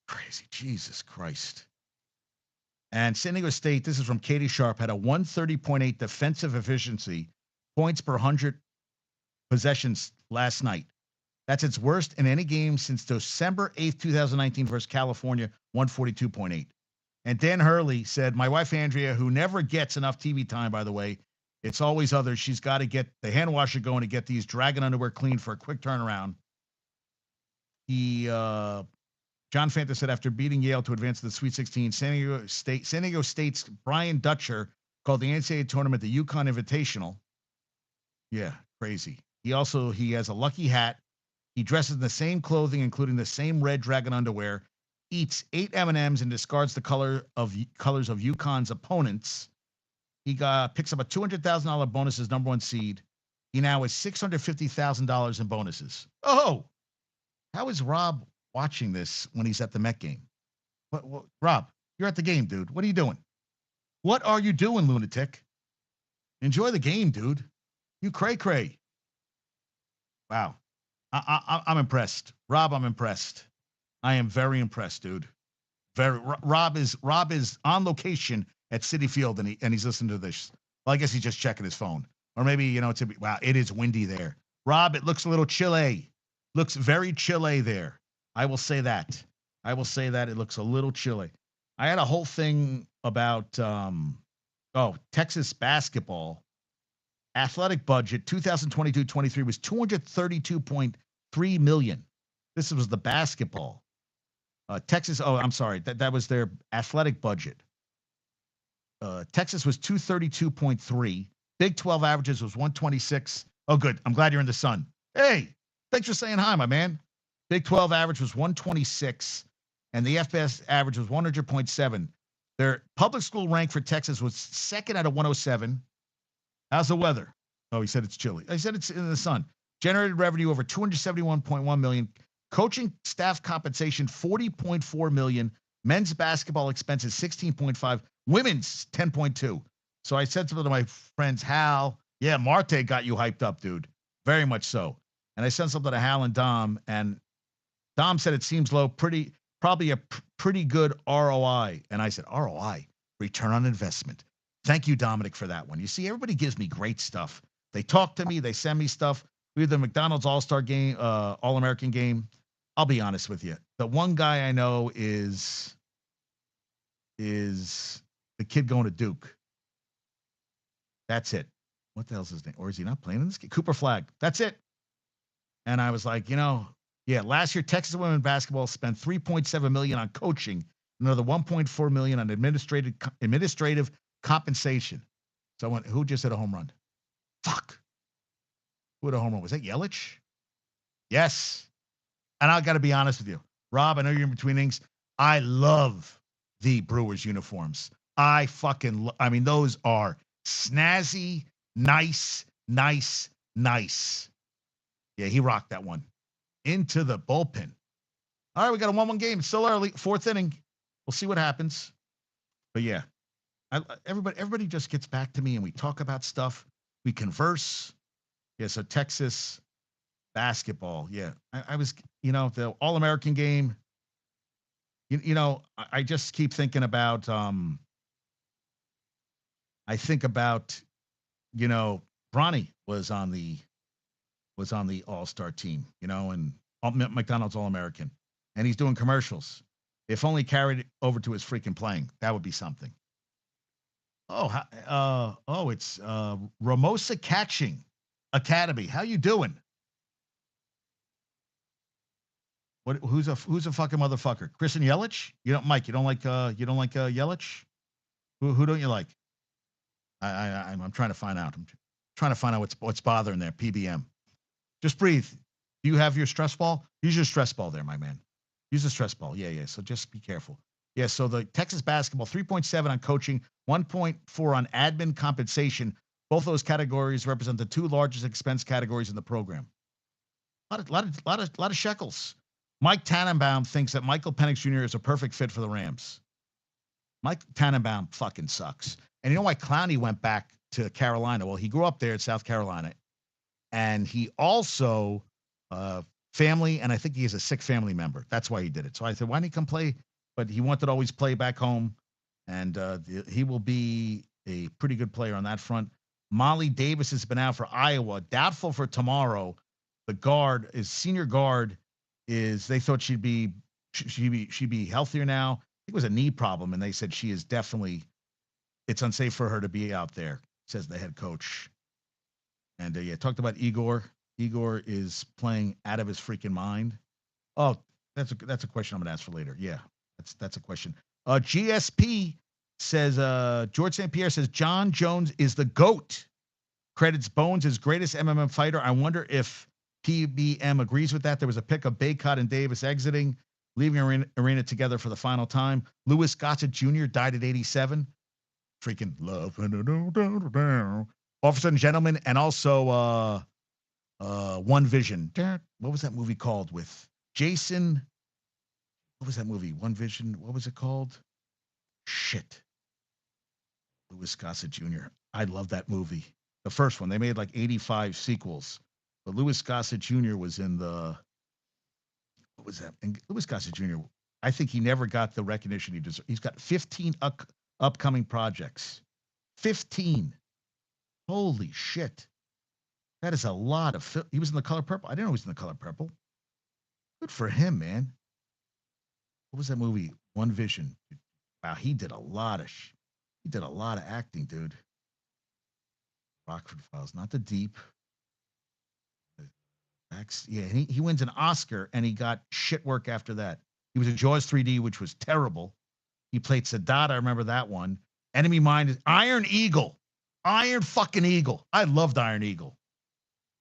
Crazy. Jesus Christ. And San Diego State, this is from Katie Sharp, had a 130.8 defensive efficiency, points per 100 possessions last night. That's its worst in any game since December 8th, 2019 versus California, 142.8. And Dan Hurley said, my wife Andrea, who never gets enough TV time, by the way, it's always others. She's got to get the hand washer going to get these dragon underwear clean for a quick turnaround. John Fanta said after beating Yale to advance to the Sweet 16, San Diego State's Brian Dutcher called the NCAA tournament the UConn Invitational. Yeah, crazy. He has a lucky hat. He dresses in the same clothing, including the same red dragon underwear, eats 8 M&Ms and discards the colors of UConn's opponents. He picks up a $200,000 bonus as number 1 seed. He now has $650,000 in bonuses. Oh, how is Rob watching this when he's at the Met game? What, Rob, you're at the game, dude. What are you doing? What are you doing, lunatic? Enjoy the game, dude. You cray. Wow. I'm impressed. Rob, I'm impressed. I am very impressed, dude. Rob is on location at Citi Field and he's listening to this. Well, I guess he's just checking his phone. Or maybe, wow, it is windy there. Rob, it looks a little chilly. Looks very chilly there. I will say that. It looks a little chilly. I had a whole thing about Oh, Texas basketball athletic budget 2022-23 was 232.3 million. This was the basketball. Texas. Oh, I'm sorry. That was their athletic budget. Texas was 232.3. Big 12 averages was 126. Oh, good. I'm glad you're in the sun. Hey, thanks for saying hi, my man. Big 12 average was 126, and the FBS average was 100.7. Their public school rank for Texas was second out of 107. How's the weather? Oh, he said it's chilly. I said it's in the sun. Generated revenue over 271.1 million. Coaching staff compensation 40.4 million. Men's basketball expenses 16.5. Women's 10.2. So I said something to my friends, Hal. Yeah, Marte got you hyped up, dude. Very much so. And I sent something to Hal and Dom, and Dom said it seems low, probably a pretty good ROI. And I said, ROI, return on investment. Thank you, Dominic, for that one. You see, everybody gives me great stuff. They talk to me, they send me stuff. We had the McDonald's All-Star game, All-American game. I'll be honest with you. The one guy I know is the kid going to Duke. That's it. What the hell's his name? Or is he not playing in this game? Cooper Flagg. That's it. And I was like, yeah, last year Texas women basketball spent $3.7 million on coaching, another $1.4 million on administrative compensation. So who just hit a home run? Fuck. Who hit a home run? Was that Yelich? Yes. And I got to be honest with you, Rob. I know you're in between innings. I love the Brewers uniforms. I mean, those are snazzy, nice. Yeah, he rocked that one into the bullpen. All right, we got a 1-1 game. It's still early, fourth inning. We'll see what happens. But yeah, everybody just gets back to me and we talk about stuff. We converse. Yeah, so Texas basketball. Yeah, I was, the All-American game. I just keep thinking about. I think about, Bronny was on the All-Star team, and McDonald's All-American, and he's doing commercials. If only carried over to his freaking playing, that would be something. It's Ramosa Catching Academy. How you doing? What? Who's a fucking motherfucker? Chris and Yelich? Mike. You don't like Yelich? Who don't you like? I'm trying to find out. I'm trying to find out what's bothering there. PBM. Just breathe. Do you have your stress ball? Use your stress ball there, my man. Use the stress ball. Yeah. So just be careful. Yeah. So the Texas basketball 3.7 on coaching, 1.4 on admin compensation. Both those categories represent the two largest expense categories in the program. A lot of shekels. Mike Tannenbaum thinks that Michael Penix Jr. is a perfect fit for the Rams. Mike Tannenbaum fucking sucks. And you know why Clowney went back to Carolina? Well, he grew up there in South Carolina. And he also, family, and I think he has a sick family member. That's why he did it. So I said, why didn't he come play? But he wanted to always play back home. And he will be a pretty good player on that front. Molly Davis has been out for Iowa. Doubtful for tomorrow. The senior guard they thought she'd be healthier now. It was a knee problem. And they said she is definitely, it's unsafe for her to be out there, says the head coach. And talked about Igor. Igor is playing out of his freaking mind. Oh, that's a question I'm gonna ask for later. Yeah, that's a question. GSP says George St. Pierre says John Jones is the GOAT. Credits Bones his greatest MMA fighter. I wonder if PBM agrees with that. There was a pic of Baycott and Davis exiting, leaving arena together for the final time. Louis Gossett Jr. died at 87. Freaking love. Officer and Gentleman, and also One Vision. What was that movie called with Jason? What was that movie? One Vision. What was it called? Shit. Louis Gossett Jr. I love that movie. The first one. They made like 85 sequels. But Louis Gossett Jr. was in the. What was that? And Louis Gossett Jr., I think he never got the recognition he deserved. He's got 15 upcoming projects. 15. Holy shit. That is a lot of he was in The Color Purple. I didn't know he was in The Color Purple. Good for him, man. What was that movie? One Vision. Wow, he did a lot of He did a lot of acting, dude. Rockford Files, not the Deep. Yeah, he wins an Oscar, and he got shit work after that. He was in Jaws 3D, which was terrible. He played Sadat. I remember that one. Enemy Mine is Iron Eagle. Iron fucking Eagle. I loved Iron Eagle.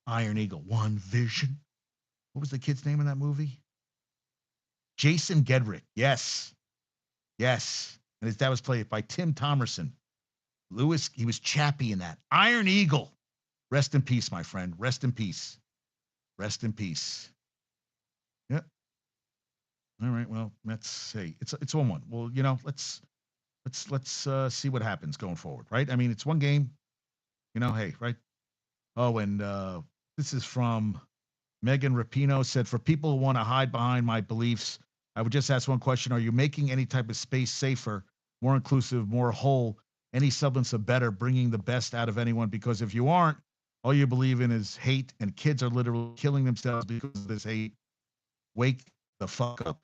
Iron Eagle. One Vision. What was the kid's name in that movie? Jason Gedrick. Yes. Yes. And his dad was played by Tim Thomerson. Lewis, he was Chappie in that. Iron Eagle. Rest in peace, my friend. Rest in peace. Rest in peace. Yep. All right. Well, let's see. It's 1-1. Well, let's see what happens going forward, right? I mean, it's one game. Hey, right? Oh, and this is from Megan Rapino. Said, for people who want to hide behind my beliefs, I would just ask one question: are you making any type of space safer, more inclusive, more whole? Any semblance of better, bringing the best out of anyone? Because if you aren't, all you believe in is hate, and kids are literally killing themselves because of this hate. Wake the fuck up.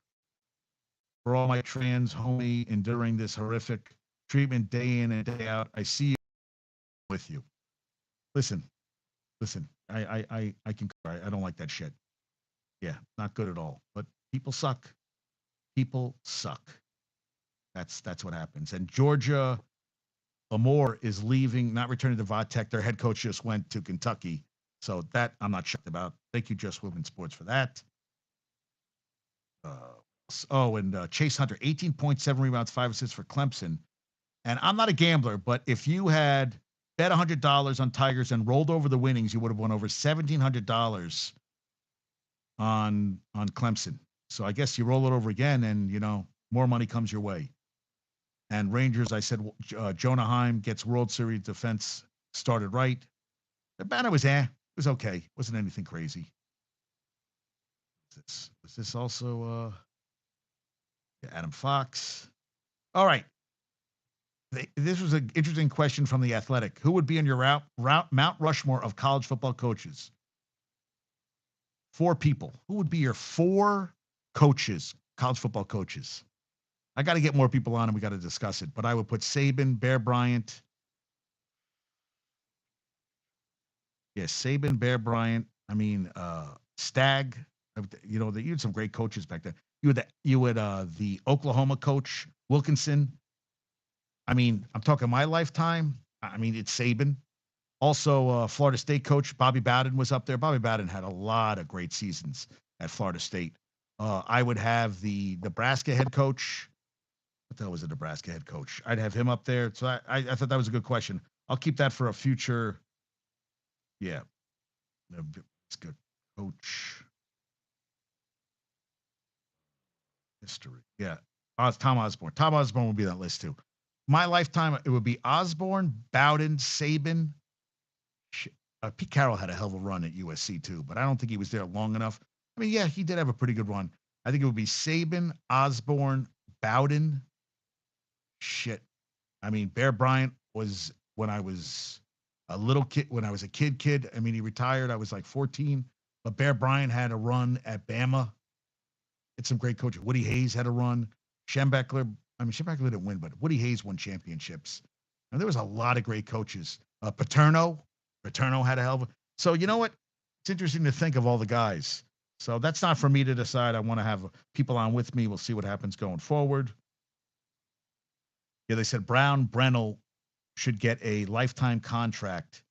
For all my trans homie enduring this horrific treatment day in and day out, I see you with you. Listen, I can cry. I don't like that shit. Yeah, not good at all. But people suck. People suck. That's what happens. And Georgia Lamore is leaving, not returning to Vodtech. Their head coach just went to Kentucky. So that I'm not shocked about. Thank you, Just Women's Sports, for that. And Chase Hunter, 18.7 rebounds, 5 assists for Clemson. And I'm not a gambler, but if you had bet $100 on Tigers and rolled over the winnings, you would have won over $1,700 on Clemson. So I guess you roll it over again, and more money comes your way. And Rangers, I said Jonah Heim gets World Series defense started right. The banner was it was okay. Wasn't anything crazy. Was this also Adam Fox? All right. This was an interesting question from The Athletic. Who would be in your Mount Rushmore of college football coaches? 4 people. Who would be your 4 coaches, college football coaches? I got to get more people on and we got to discuss it. But I would put Saban, Bear Bryant. Yes, Saban, Bear Bryant. I mean, Stagg. They had some great coaches back then. You had the Oklahoma coach, Wilkinson. I mean, I'm talking my lifetime. I mean, it's Saban. Also, Florida State coach Bobby Bowden was up there. Bobby Bowden had a lot of great seasons at Florida State. I would have the Nebraska head coach. What the hell was the Nebraska head coach? I'd have him up there. So I thought that was a good question. I'll keep that for a future. Yeah. It's good. Coach. History. Yeah. Tom Osborne. Tom Osborne would be on that list too. My lifetime, it would be Osborne, Bowden, Saban. Pete Carroll had a hell of a run at USC too, but I don't think he was there long enough. I mean, yeah, he did have a pretty good run. I think it would be Saban, Osborne, Bowden. Shit. I mean, Bear Bryant was when I was a little kid, when I was a kid. I mean, he retired. I was like 14, but Bear Bryant had a run at Bama. It's some great coaches. Woody Hayes had a run. Schembechler didn't win, but Woody Hayes won championships. And there was a lot of great coaches. Paterno had a hell of a. So you know what? It's interesting to think of all the guys. So that's not for me to decide. I want to have people on with me. We'll see what happens going forward. Yeah, they said Brown Brennel should get a lifetime contract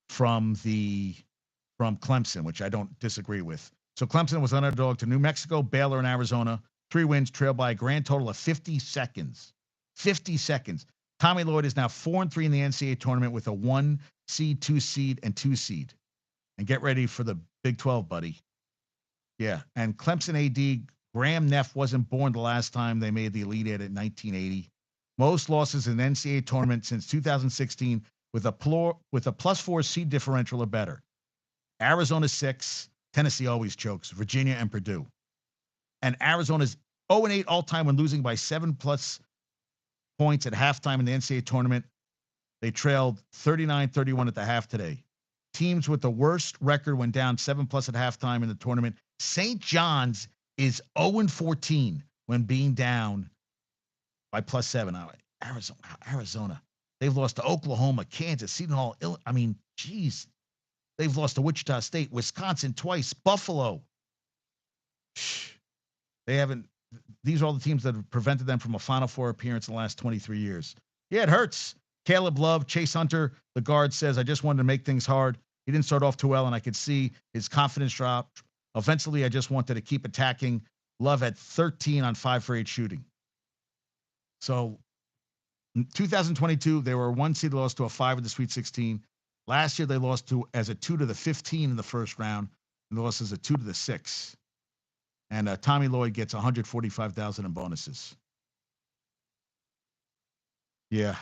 from Clemson, which I don't disagree with. So Clemson was underdog to New Mexico, Baylor, and Arizona. 3 wins, trailed by a grand total of 50 seconds. 50 seconds. Tommy Lloyd is now 4-3 in the NCAA tournament with a 1 seed, 2 seed, and 2 seed. And get ready for the Big 12, buddy. Yeah. And Clemson AD Graham Neff wasn't born the last time they made the Elite Eight in 1980. Most losses in the NCAA tournament since 2016 with a +4 seed differential or better. Arizona 6, Tennessee always chokes, Virginia and Purdue. And Arizona's 0-8 all-time when losing by 7+ points at halftime in the NCAA tournament. They trailed 39-31 at the half today. Teams with the worst record went down 7+ at halftime in the tournament. St. John's is 0-14 when being down by +7. Arizona. They've lost to Oklahoma, Kansas, Seton Hall. I mean, geez. They've lost to Wichita State, Wisconsin twice, Buffalo. They haven't. These are all the teams that have prevented them from a Final Four appearance in the last 23 years. Yeah, it hurts. Caleb Love, Chase Hunter, the guard says, I just wanted to make things hard. He didn't start off too well, and I could see his confidence drop. Eventually, I just wanted to keep attacking. Love had 13 on 5 for 8 shooting. So in 2022, they were a 1 seed, lost to a 5 in the Sweet 16. Last year, they lost to as a 2 to the 15 in the first round, and they lost as a 2 to the 6. And Tommy Lloyd gets $145,000 in bonuses. Yeah.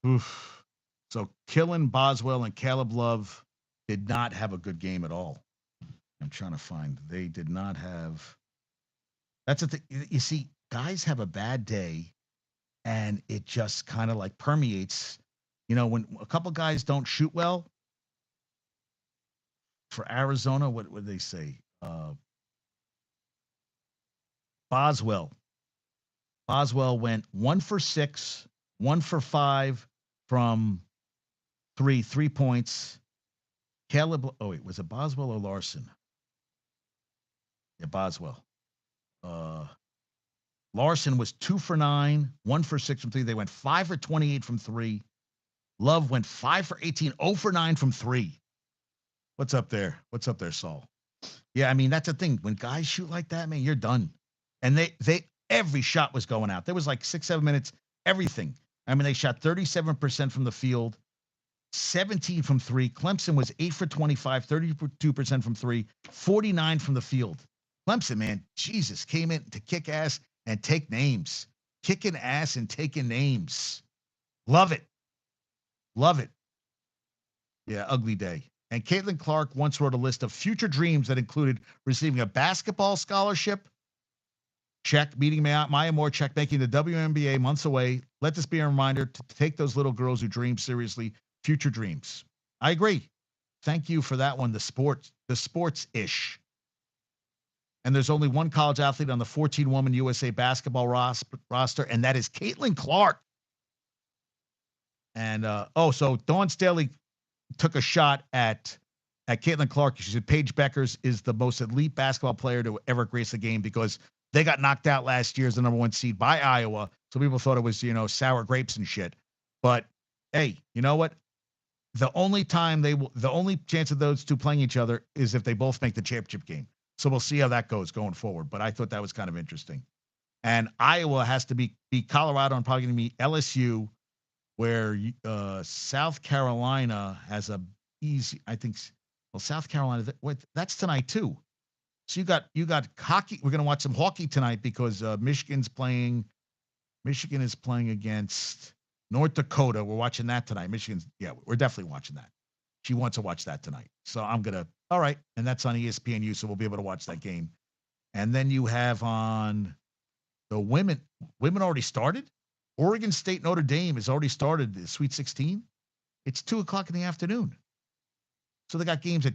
Oof. So Killen, Boswell, and Caleb Love did not have a good game at all. I'm trying to find. They did not have. That's the thing. You see, guys have a bad day, and it just kind of like permeates. You know, when a couple guys don't shoot well. For Arizona, what would they say? Boswell. Boswell went 1 for 6, 1 for 5 from 3 points. Caleb, oh wait, was it Boswell or Larson? Yeah, Boswell. Larson was 2 for 9, 1 for 6 from 3. They went 5 for 28 from 3. Love went 5 for 18, 0 for 9 from 3. What's up there? What's up there, Saul? Yeah, I mean, that's the thing. When guys shoot like that, man, you're done. And they every shot was going out. There was like 6, 7 minutes, everything. I mean, they shot 37% from the field, 17 from 3. Clemson was 8 for 25, 32% from 3, 49 from the field. Clemson, man, Jesus, came in to kick ass and take names. Kicking ass and taking names. Love it. Love it. Yeah, ugly day. And Caitlin Clark once wrote a list of future dreams that included receiving a basketball scholarship. Check. Meeting Maya Moore. Check. Making the WNBA months away. Let this be a reminder to take those little girls who dream seriously. Future dreams. I agree. Thank you for that one. The sports-ish. And there's only one college athlete on the 14-woman USA basketball roster, and that is Caitlin Clark. And, so Dawn Staley took a shot at Caitlin Clark. She said Paige Beckers is the most elite basketball player to ever grace the game because they got knocked out last year as the number 1 seed by Iowa. So people thought it was, sour grapes and shit. But, hey, you know what? The only chance of those two playing each other is if they both make the championship game. So we'll see how that goes going forward. But I thought that was kind of interesting. And Iowa has to beat Colorado and probably going to meet LSU, where South Carolina has a easy, I think. Well, South Carolina, that's tonight too. So you got hockey. We're going to watch some hockey tonight because Michigan is playing against North Dakota. We're watching that tonight. We're definitely watching that. She wants to watch that tonight. So all right. And that's on ESPNU. So we'll be able to watch that game. And then you have on the women already started. Oregon State Notre Dame has already started the Sweet 16. It's 2:00 in the afternoon. So they got games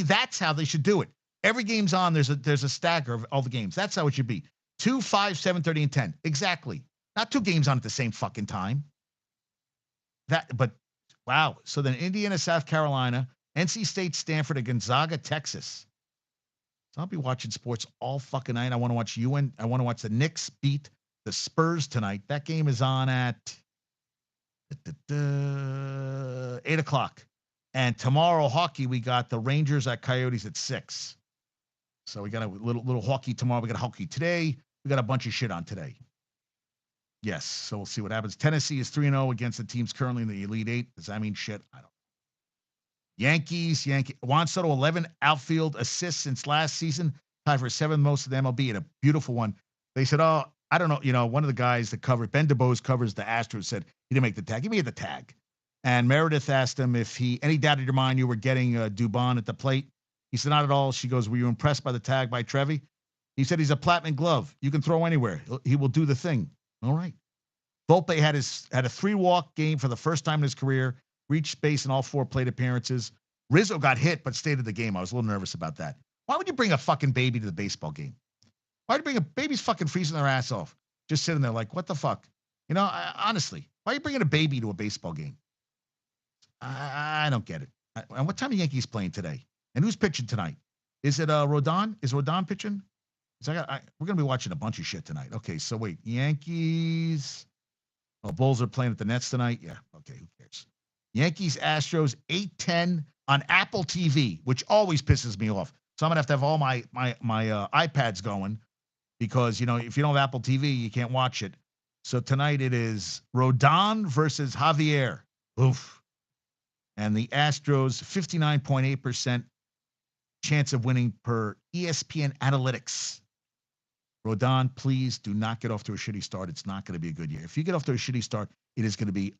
that's how they should do it. Every game's on. There's a stagger of all the games. That's how it should be. 2, 5, 7:30, and 10. Exactly. Not 2 games on at the same fucking time. But wow. So then Indiana, South Carolina, NC State, Stanford, and Gonzaga, Texas. So I'll be watching sports all fucking night. I want to watch I want to watch the Knicks beat the Spurs tonight. That game is on at 8:00. And tomorrow, hockey, we got the Rangers at Coyotes at 6. So we got a little hockey tomorrow. We got hockey today. We got a bunch of shit on today. Yes. So we'll see what happens. Tennessee is 3-0 against the teams currently in the Elite Eight. Does that mean shit? I don't know. Yankees. Juan Soto, 11 outfield assists since last season. Tied for 7th most of the MLB, and a beautiful one. They said, oh, I don't know. One of the guys that covered, Ben DeBose covers the Astros, said he didn't make the tag. He made the tag. And Meredith asked him if any doubt in your mind you were getting Dubon at the plate. He said, not at all. She goes, were you impressed by the tag by Trevi? He said, he's a platinum glove. You can throw anywhere. He will do the thing. All right. Volpe had a 3-walk game for the first time in his career, reached base in all 4 plate appearances. Rizzo got hit, but stayed at the game. I was a little nervous about that. Why would you bring a fucking baby to the baseball game? Why would you bring a baby's fucking freezing their ass off? Just sitting there like, what the fuck? Honestly, Why are you bringing a baby to a baseball game? I don't get it. And what time are Yankees playing today? And who's pitching tonight? Is it Rodon? Is Rodon pitching? We're gonna be watching a bunch of shit tonight. Okay, so wait, Yankees. Oh, Bulls are playing at the Nets tonight. Yeah, okay, who cares? Yankees Astros 8:10 on Apple TV, which always pisses me off. So I'm gonna have to have all my iPads going because if you don't have Apple TV, you can't watch it. So tonight it is Rodon versus Javier. Oof. And the Astros 59.8% chance of winning per ESPN Analytics. Rodon, please do not get off to a shitty start. It's not going to be a good year. If you get off to a shitty start, it is going to be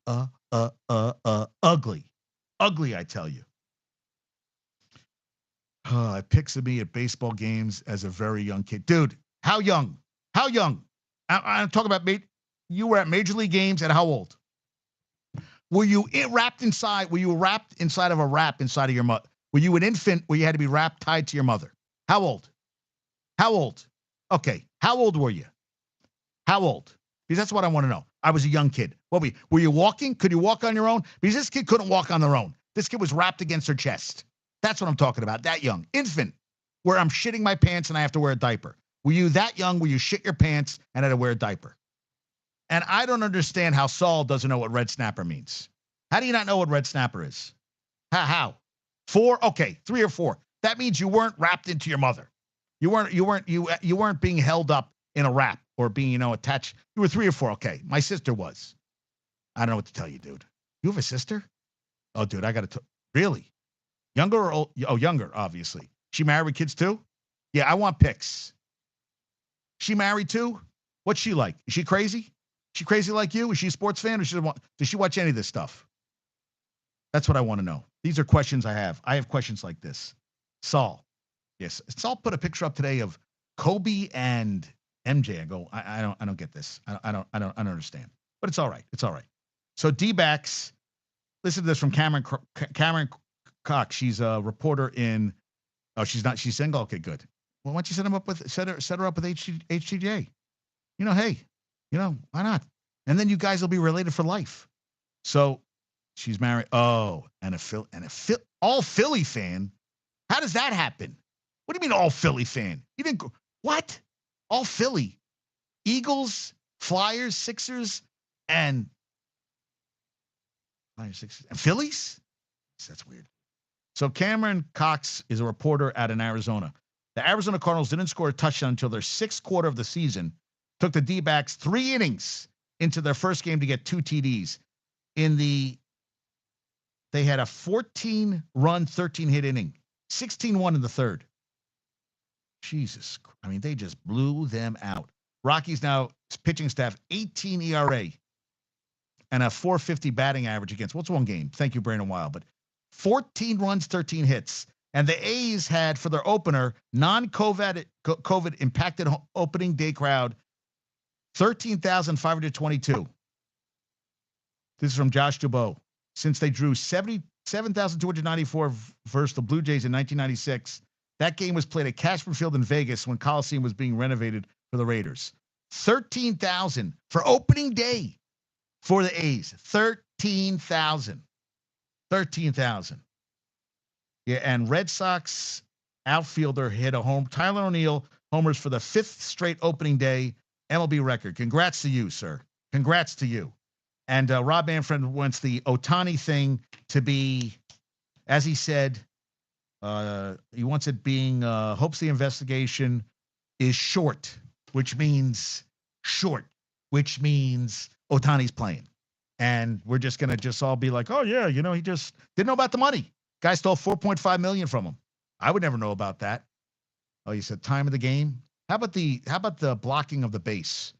ugly. Ugly, I tell you. I pictured me at baseball games as a very young kid. Dude, how young? How young? I'm talking about you were at Major League games at how old? Were you wrapped inside? Were you wrapped inside of a wrap inside of your mother? Were you an infant where you had to be wrapped tied to your mother? How old? How old? Okay. How old were you? How old? Because that's what I want to know. I was a young kid. Were you walking? Could you walk on your own? Because this kid couldn't walk on their own. This kid was wrapped against her chest. That's what I'm talking about. That young. Infant. Where I'm shitting my pants and I have to wear a diaper. Were you that young where you shit your pants and had to wear a diaper? And I don't understand how Saul doesn't know what red snapper means. How do you not know what red snapper is? How? 4? Okay, 3 or 4. That means you weren't wrapped into your mother. You weren't being held up in a wrap or being, attached. You were 3 or 4. Okay. My sister was. I don't know what to tell you, dude. You have a sister? Oh, dude, I got to. Really? Younger or old? Oh, younger, obviously. She married with kids too? Yeah, I want pics. She married too? What's she like? Is she crazy? She crazy like you? Is she a sports fan or does she watch any of this stuff? That's what I want to know. These are questions I have. I have questions like this. Saul. Yes. Saul put a picture up today of Kobe and MJ. I go, I don't get this. I don't understand. But it's all right. It's all right. So D-backs, listen to this from Cameron Cox. She's a reporter in. Oh, she's single. Okay, good. Well, why don't you set her up with HTJ? Hey, why not? And then you guys will be related for life. So she's married. Oh, and all Philly fan. How does that happen? What do you mean all Philly fan? You didn't go. What? All Philly. Eagles, Flyers, Sixers, and Phillies? That's weird. So Cameron Cox is a reporter out in Arizona. The Arizona Cardinals didn't score a touchdown until their 6th quarter of the season. Took the D-backs 3 innings into their first game to get 2 TDs. They had a 14-run, 13-hit inning. 16-1 in the 3rd. Jesus. I mean, they just blew them out. Rockies now pitching staff 18 ERA and a 450 batting average against. What's one game? Thank you, Brandon Wild. But 14 runs, 13 hits. And the A's had for their opener non-COVID impacted opening day crowd 13,522. This is from Josh Dubow. Since they drew 77,294 versus the Blue Jays in 1996, that game was played at Cashman Field in Vegas when Coliseum was being renovated for the Raiders. 13,000 for opening day for the A's. 13,000. 13,000. Yeah, and Red Sox outfielder hit a home. Tyler O'Neill homers for the 5th straight opening day MLB record. Congrats to you, sir. Congrats to you. And Rob Manfred wants the Ohtani thing to be, as he said, he wants it being, hopes the investigation is short, which means Ohtani's playing. And we're just going to all be like, oh, yeah, he just didn't know about the money. Guy stole $4.5 million from him. I would never know about that. Oh, you said time of the game? How about the blocking of the base?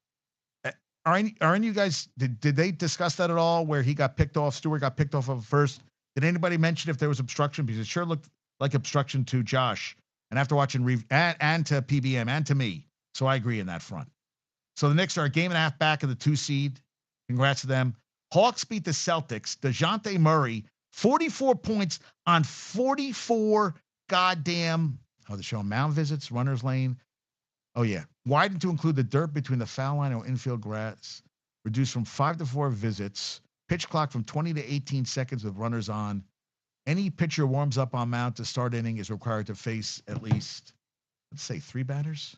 Are any of you guys, did they discuss that at all where he got picked off, Stewart got picked off of first? Did anybody mention if there was obstruction? Because it sure looked like obstruction to Josh. And after watching and to PBM and to me. So I agree in that front. So the Knicks are a game and a half back of the 2 seed. Congrats to them. Hawks beat the Celtics. DeJounte Murray, 44 points on 44 goddamn, the show mound visits, runner's lane. Oh, yeah. Widened to include the dirt between the foul line and infield grass. Reduced from 5 to 4 visits. Pitch clock from 20 to 18 seconds with runners on. Any pitcher warms up on mound to start inning is required to face at least, let's say, 3 batters.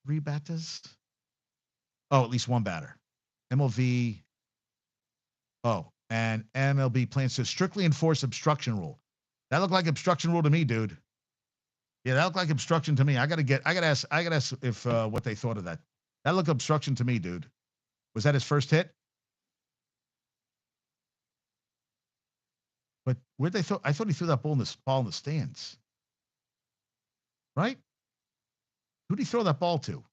3 batters. Oh, at least 1 batter. MLB. Oh, and MLB plans to strictly enforce obstruction rule. That looked like obstruction rule to me, dude. Yeah, that looked like obstruction to me. I gotta ask if what they thought of that. That looked obstruction to me, dude. Was that his first hit? But where'd they throw? I thought he threw that ball in the stands. Right? Who'd he throw that ball to?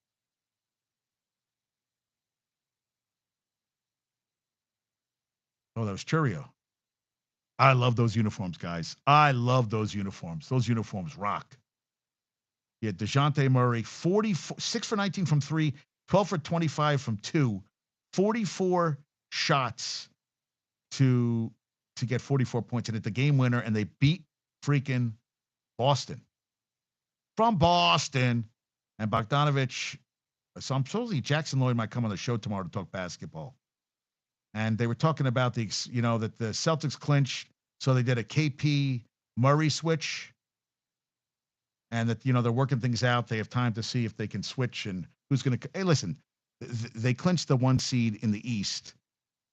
Oh, that was Churio. I love those uniforms, guys. I love those uniforms. Those uniforms rock. Yeah, DeJounte Murray, 44, 6 for 19 from 3, 12 for 25 from 2, 44 shots to get 44 points, and hit the game winner, and they beat freaking Boston. From Boston. And Bogdanovich, so I'm supposedly Jackson Lloyd might come on the show tomorrow to talk basketball. And they were talking about that the Celtics clinched, so they did a KP Murray switch. And that, they're working things out. They have time to see if they can switch and who's going to. Hey, listen, they clinched the 1 seed in the East.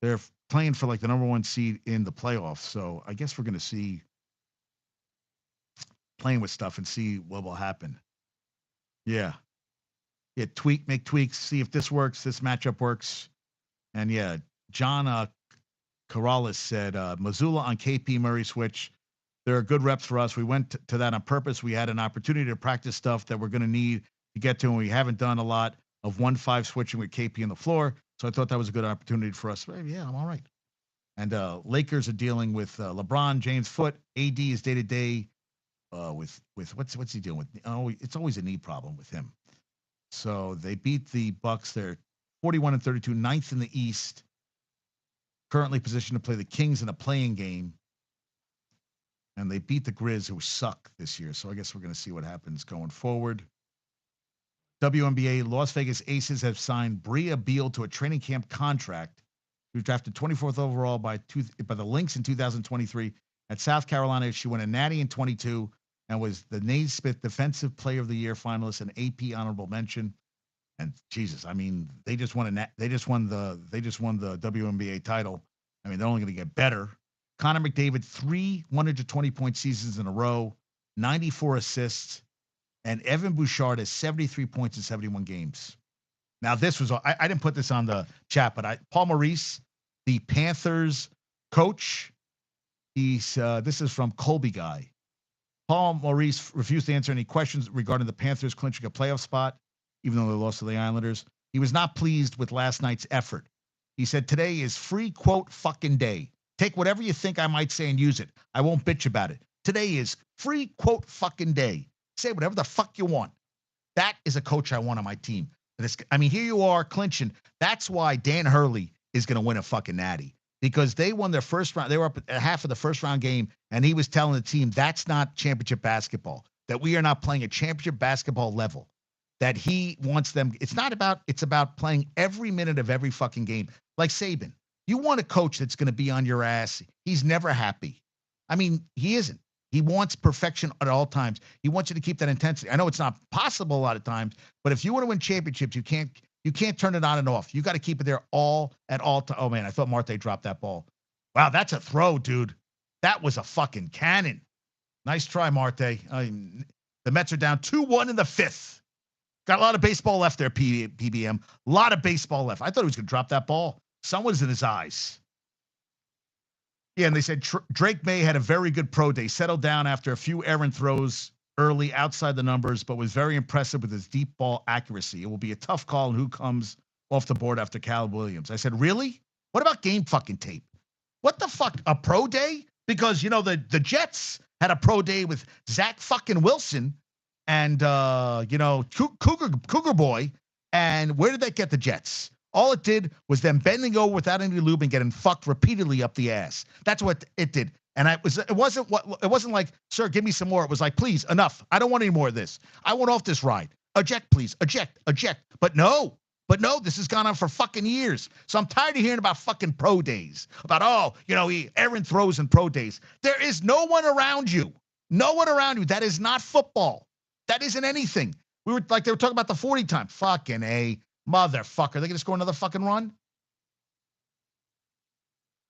They're playing for like the number 1 seed in the playoffs. So I guess we're going to see playing with stuff and see what will happen. Yeah. Yeah. Make tweaks, see if this works, this matchup works. And yeah, John Corrales said, Missoula on KP Murray switch. There are good reps for us. We went to that on purpose. We had an opportunity to practice stuff that we're going to need to get to, and we haven't done a lot of 1-5 switching with KP on the floor. So I thought that was a good opportunity for us. Yeah, I'm all right. And Lakers are dealing with LeBron James foot. AD is day to day with what's he dealing with? Oh, it's always a knee problem with him. So they beat the Bucks. They're 41-32, ninth in the East. Currently positioned to play the Kings in a playing game. And they beat the Grizz, who suck this year. So I guess we're going to see what happens going forward. WNBA, Las Vegas Aces have signed Bria Beal to a training camp contract. She was drafted 24th overall by the Lynx in 2023. At South Carolina, she won a Natty in 22 and was the Naismith Defensive Player of the Year finalist and AP honorable mention. And Jesus, I mean, they just won the WNBA title. I mean, they're only going to get better. Connor McDavid, 3 120-point seasons in a row, 94 assists, and Evan Bouchard has 73 points in 71 games. Now, this was I didn't put this on the chat, but Paul Maurice, the Panthers coach, this is from Colby Guy. Paul Maurice refused to answer any questions regarding the Panthers clinching a playoff spot, even though they lost to the Islanders. He was not pleased with last night's effort. He said, "Today is free quote fucking day. Take whatever you think I might say and use it. I won't bitch about it. Today is free quote fucking day. Say whatever the fuck you want." That is a coach I want on my team. I mean, here you are clinching. That's why Dan Hurley is going to win a fucking natty, because they won their first round. They were up at half of the first round game, and he was telling the team that's not championship basketball, that we are not playing a championship basketball level, that he wants them. It's about playing every minute of every fucking game. Like Saban. You want a coach that's going to be on your ass. He's never happy. I mean, he isn't. He wants perfection at all times. He wants you to keep that intensity. I know it's not possible a lot of times, but if you want to win championships, you can't turn it on and off. You got to keep it there at all time. Oh man, I thought Marte dropped that ball. Wow, that's a throw, dude. That was a fucking cannon. Nice try, Marte. The Mets are down 2-1 in the 5th. Got a lot of baseball left there, PBM. A lot of baseball left. I thought he was going to drop that ball. Someone's in his eyes. Yeah, and they said Drake May had a very good pro day. Settled down after a few errant throws early outside the numbers, but was very impressive with his deep ball accuracy. It will be a tough call on who comes off the board after Caleb Williams. I said, really? What about game fucking tape? What the fuck? A pro day? Because, the Jets had a pro day with Zach fucking Wilson and, Cougar Boy. And where did that get the Jets? All it did was them bending over without any lube and getting fucked repeatedly up the ass. That's what it did. And it wasn't like, sir, give me some more. It was like, please, enough. I don't want any more of this. I want off this ride. Eject, please. Eject. But no. But no, this has gone on for fucking years. So I'm tired of hearing about fucking pro days. About, Aaron throws in pro days. There is no one around you. No one around you. That is not football. That isn't anything. They were talking about the 40 time. Fucking A. Motherfucker. They're going to score another fucking run?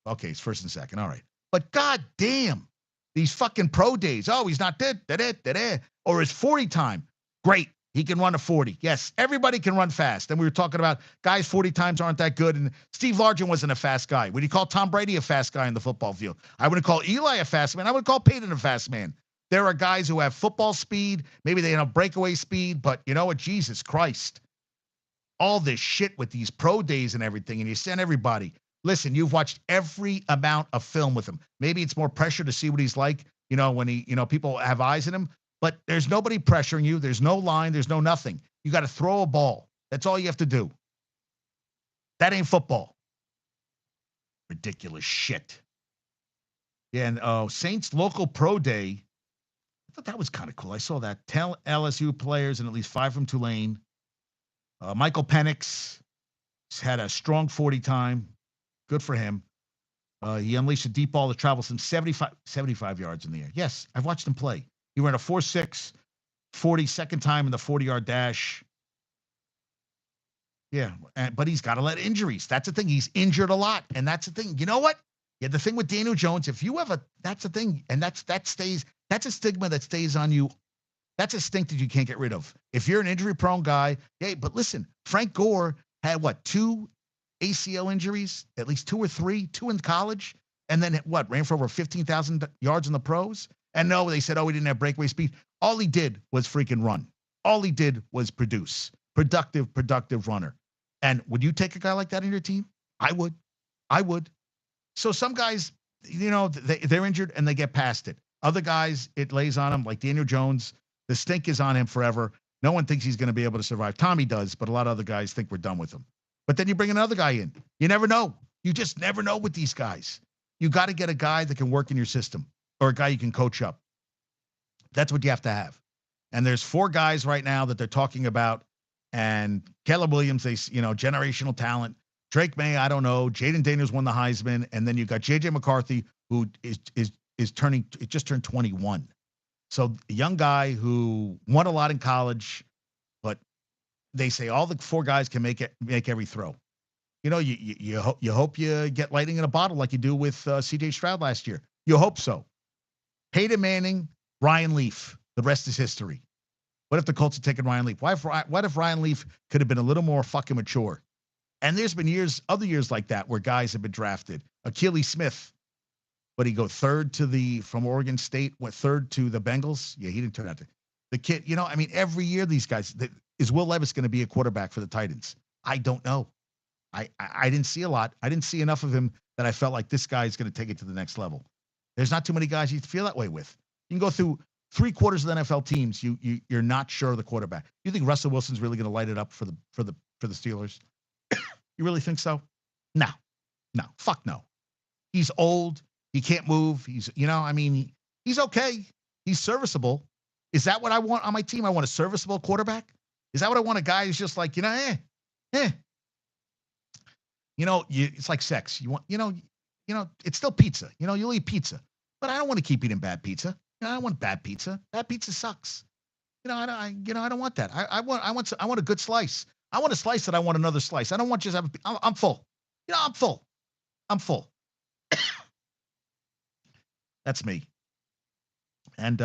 Okay, it's first and second. All right. But goddamn, these fucking pro days. Oh, he's not dead. Or his 40 time. Great. He can run a 40. Yes, everybody can run fast. And we were talking about guys 40 times aren't that good. And Steve Largent wasn't a fast guy. Would you call Tom Brady a fast guy in the football field? I wouldn't call Eli a fast man. I would call Peyton a fast man. There are guys who have football speed. Maybe they have breakaway speed. But you know what? Jesus Christ. All this shit with these pro days and everything. And you send everybody. Listen, you've watched every amount of film with him. Maybe it's more pressure to see what he's like, when people have eyes in him. But there's nobody pressuring you. There's no line. There's no nothing. You got to throw a ball. That's all you have to do. That ain't football. Ridiculous shit. Yeah, and Saints local pro day. I thought that was kind of cool. I saw that. 10 LSU players and at least 5 from Tulane. Michael Penix had a strong 40 time. Good for him. He unleashed a deep ball that travels some 75 yards in the air. Yes, I've watched him play. He ran a 4.6, 40 second time in the 40-yard dash. Yeah, but he's got to let injuries. That's the thing. He's injured a lot, and that's the thing. You know what? Yeah, the thing with Daniel Jones, if you have that's the thing, and that's a stigma that stays on you. That's a stink that you can't get rid of. If you're an injury-prone guy, hey, but listen, Frank Gore had 2 ACL injuries, at least 2 or 3, 2 in college, and then ran for over 15,000 yards in the pros. And no, they said, he didn't have breakaway speed. All he did was freaking run. All he did was produce. Productive runner. And would you take a guy like that in your team? I would. So some guys, they're injured and they get past it. Other guys, it lays on them, like Daniel Jones. The stink is on him forever. No one thinks he's going to be able to survive. Tommy does, but a lot of other guys think we're done with him. But then you bring another guy in. You never know. You just never know with these guys. You got to get a guy that can work in your system or a guy you can coach up. That's what you have to have. And there's 4 guys right now that they're talking about. And Caleb Williams, generational talent. Drake May, I don't know. Jaden Daniels won the Heisman. And then you got J.J. McCarthy, who just turned 21. So a young guy who won a lot in college, but they say all the 4 guys can make every throw. You hope you get lightning in a bottle like you do with C.J. Stroud last year. You hope so. Peyton Manning, Ryan Leaf. The rest is history. What if the Colts had taken Ryan Leaf? What if Ryan Leaf could have been a little more fucking mature? And there's been other years like that where guys have been drafted. Achilles Smith, but he go from Oregon State, went third to the Bengals. Yeah, he didn't turn out to. The kid, every year these guys, is Will Levis going to be a quarterback for the Titans? I don't know. I didn't see a lot. I didn't see enough of him that I felt like this guy is going to take it to the next level. There's not too many guys you feel that way with. You can go through 3/4 of the NFL teams. You're not sure of the quarterback. You think Russell Wilson's really going to light it up for the Steelers? You really think so? No, fuck no. He's old. He can't move. He's okay. He's serviceable. Is that what I want on my team? I want a serviceable quarterback. Is that what I want? A guy who's just like, it's like sex. You want, it's still pizza. You'll eat pizza, but I don't want to keep eating bad pizza. I want bad pizza. Bad pizza sucks. I don't want that. I want a good slice. I want a slice that I want another slice. I don't want just I'm full. I'm full. I'm full. That's me. And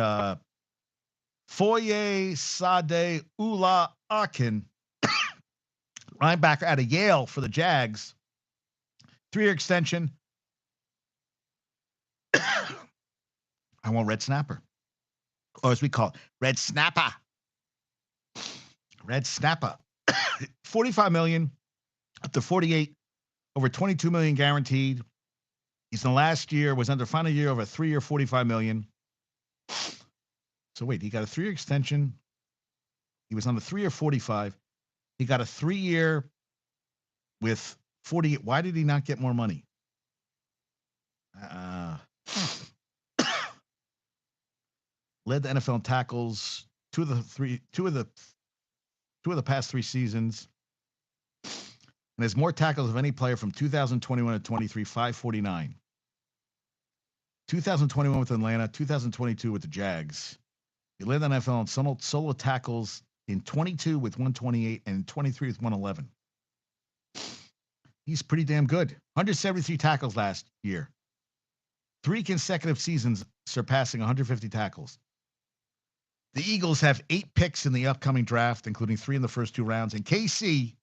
Foye Sade Ula Akin, linebacker out of Yale for the Jags. 3-year extension. I want Red Snapper. Or as we call it, Red Snapper. Red Snapper. $45 million up to 48, over 22 million guaranteed. He's in the last year, was under final year of a 3-year, $45 million. So wait, he got a 3-year extension. He was on the 3-year, 45. He got a 3-year with 48. Why did he not get more money? Led the NFL in tackles two of the past 3 seasons. and has more tackles of any player from 2021 to 23, 549. 2021 with Atlanta, 2022 with the Jags. He led the NFL in solo tackles in 22 with 128 and 23 with 111. He's pretty damn good. 173 tackles last year. 3 consecutive seasons surpassing 150 tackles. The Eagles have 8 picks in the upcoming draft, including 3 in the first 2 rounds. And KC,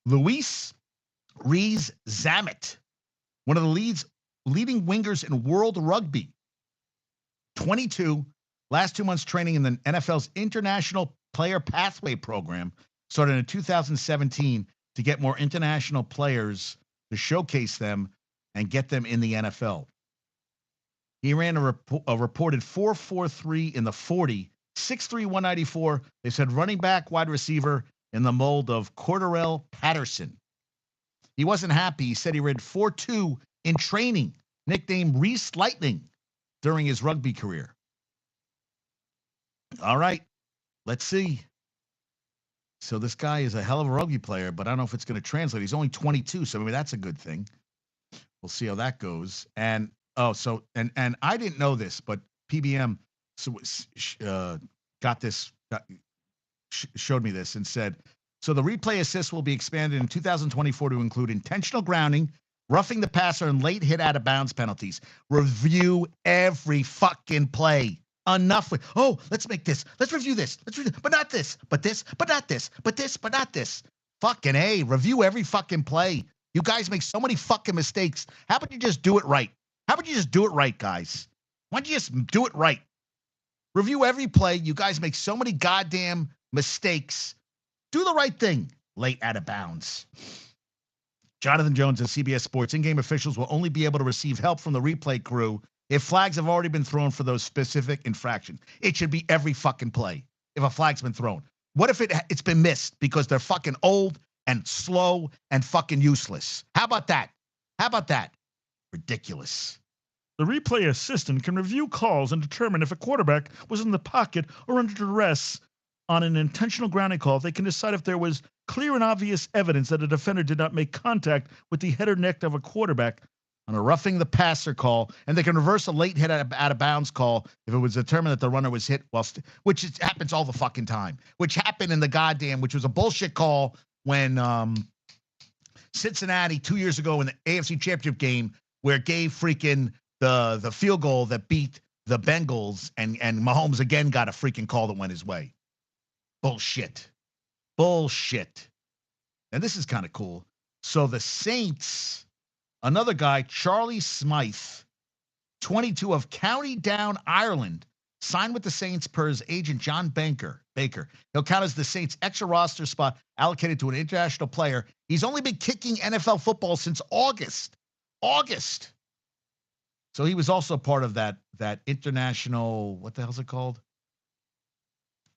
Luis Rees-Zammit, one of the leading wingers in world rugby. 22, last 2 months training in the NFL's International Player Pathway Program, started in 2017 to get more international players to showcase them and get them in the NFL. He ran a reported 4.43 in the 40, 6'3", 194. They said running back, wide receiver in the mold of Cordarrelle Patterson. He wasn't happy. He said he ran 4.2 in training, nicknamed Reese Lightning, during his rugby career. All right, let's see. So this guy is a hell of a rugby player, but I don't know if it's going to translate. He's only 22, so maybe that's a good thing. We'll see how that goes. And and I didn't know this, but PBM showed me this and said, so the replay assist will be expanded in 2024 to include intentional grounding, roughing the passer, and late hit out of bounds penalties. Review every fucking play. Enough with, let's make this. Let's review this. But not this. But this. But not this. But this. But not this. Fucking A. Review every fucking play. You guys make so many fucking mistakes. How about you just do it right? How about you just do it right, guys? Why don't you just do it right? Review every play. You guys make so many goddamn mistakes. Do the right thing. Late out of bounds. Jonathan Jones and CBS Sports. In-game officials will only be able to receive help from the replay crew if flags have already been thrown for those specific infractions. It should be every fucking play if a flag's been thrown. What if it's been missed because they're fucking old and slow and fucking useless? How about that? How about that? Ridiculous. The replay assistant can review calls and determine if a quarterback was in the pocket or under duress. On an intentional grounding call, they can decide if there was clear and obvious evidence that a defender did not make contact with the head or neck of a quarterback. On a roughing the passer call, and they can reverse a late hit out of bounds call if it was determined that the runner was hit which happens all the fucking time. Which happened in the which was a bullshit call when Cincinnati 2 years ago in the AFC Championship game, where it gave freaking the field goal that beat the Bengals, and Mahomes again got a freaking call that went his way. Bullshit. And this is kind of cool. So the Saints, another guy, Charlie Smythe, 22 of County Down, Ireland, signed with the Saints per his agent John Baker. He'll count as the Saints' extra roster spot allocated to an international player. He's only been kicking NFL football since August. So he was also part of that international, what the hell's it called?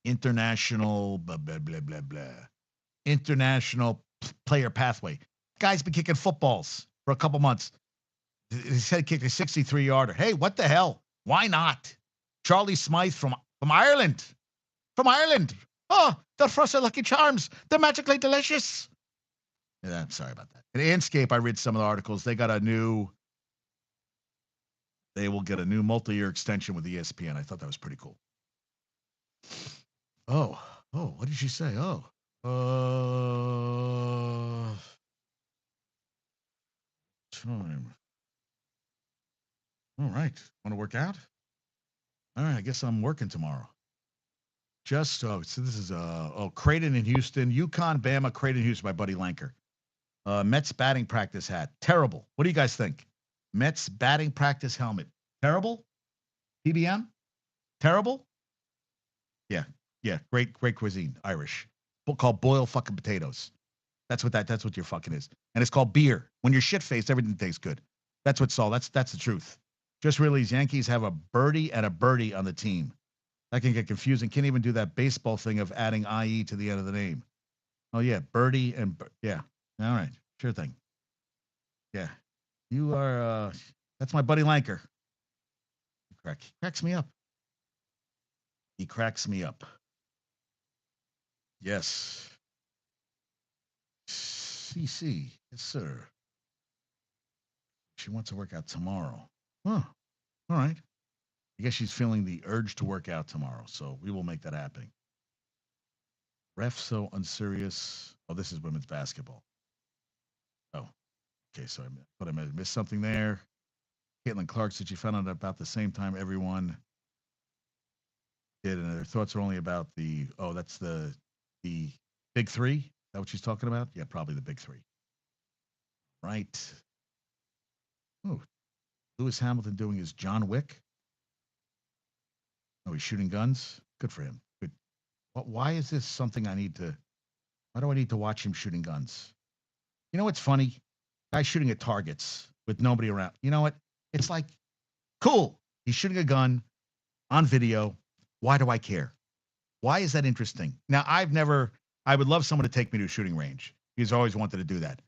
International blah, blah, blah, blah, blah. International player pathway. Guy's been kicking footballs for a couple months. He said he kicked a 63-yarder. Hey, what the hell? Why not? Charlie Smythe from Ireland. From Ireland. Oh, they're frosted Lucky Charms. They're magically delicious. Yeah, I'm sorry about that. At Anscape, I read some of the articles. They will get a new multi-year extension with ESPN. I thought that was pretty cool. Oh, what did she say? All right. Want to work out? All right. I guess I'm working tomorrow. So this is Creighton in Houston, UConn, Bama, Creighton, Houston, my buddy Lanker. Mets batting practice hat. Terrible. What do you guys think? Mets batting practice helmet. Terrible? PBM? Terrible? Yeah. Great cuisine. Irish. Called boiled fucking potatoes. That's what your fucking is. And it's called beer. When you're shit-faced, everything tastes good. That's what's all. That's the truth. Just realized Yankees have a birdie and a birdie on the team. That can get confusing. Can't even do that baseball thing of adding IE to the end of the name. Oh, yeah. Birdie and yeah. All right. Sure thing. Yeah. You are, that's my buddy Lanker. He cracks me up. He cracks me up. Yes. CC. Yes, sir. She wants to work out tomorrow. Huh. All right. I guess she's feeling the urge to work out tomorrow, so we will make that happen. Ref so unserious. Oh, this is women's basketball. Oh, okay. So I might have missed something there. Caitlin Clark said she found out about the same time everyone did, and their thoughts are only about the. Oh, that's the big three. Is that what she's talking about? Yeah, probably the big three. Right. Oh, Lewis Hamilton doing his John Wick. Oh, he's shooting guns. Good for him. Good. Why is this something I need to? Why do I need to watch him shooting guns? You know what's funny? Guy shooting at targets with nobody around. You know what? It's like, cool. He's shooting a gun on video. Why do I care? Why is that interesting? Now, I would love someone to take me to a shooting range. He's always wanted to do that.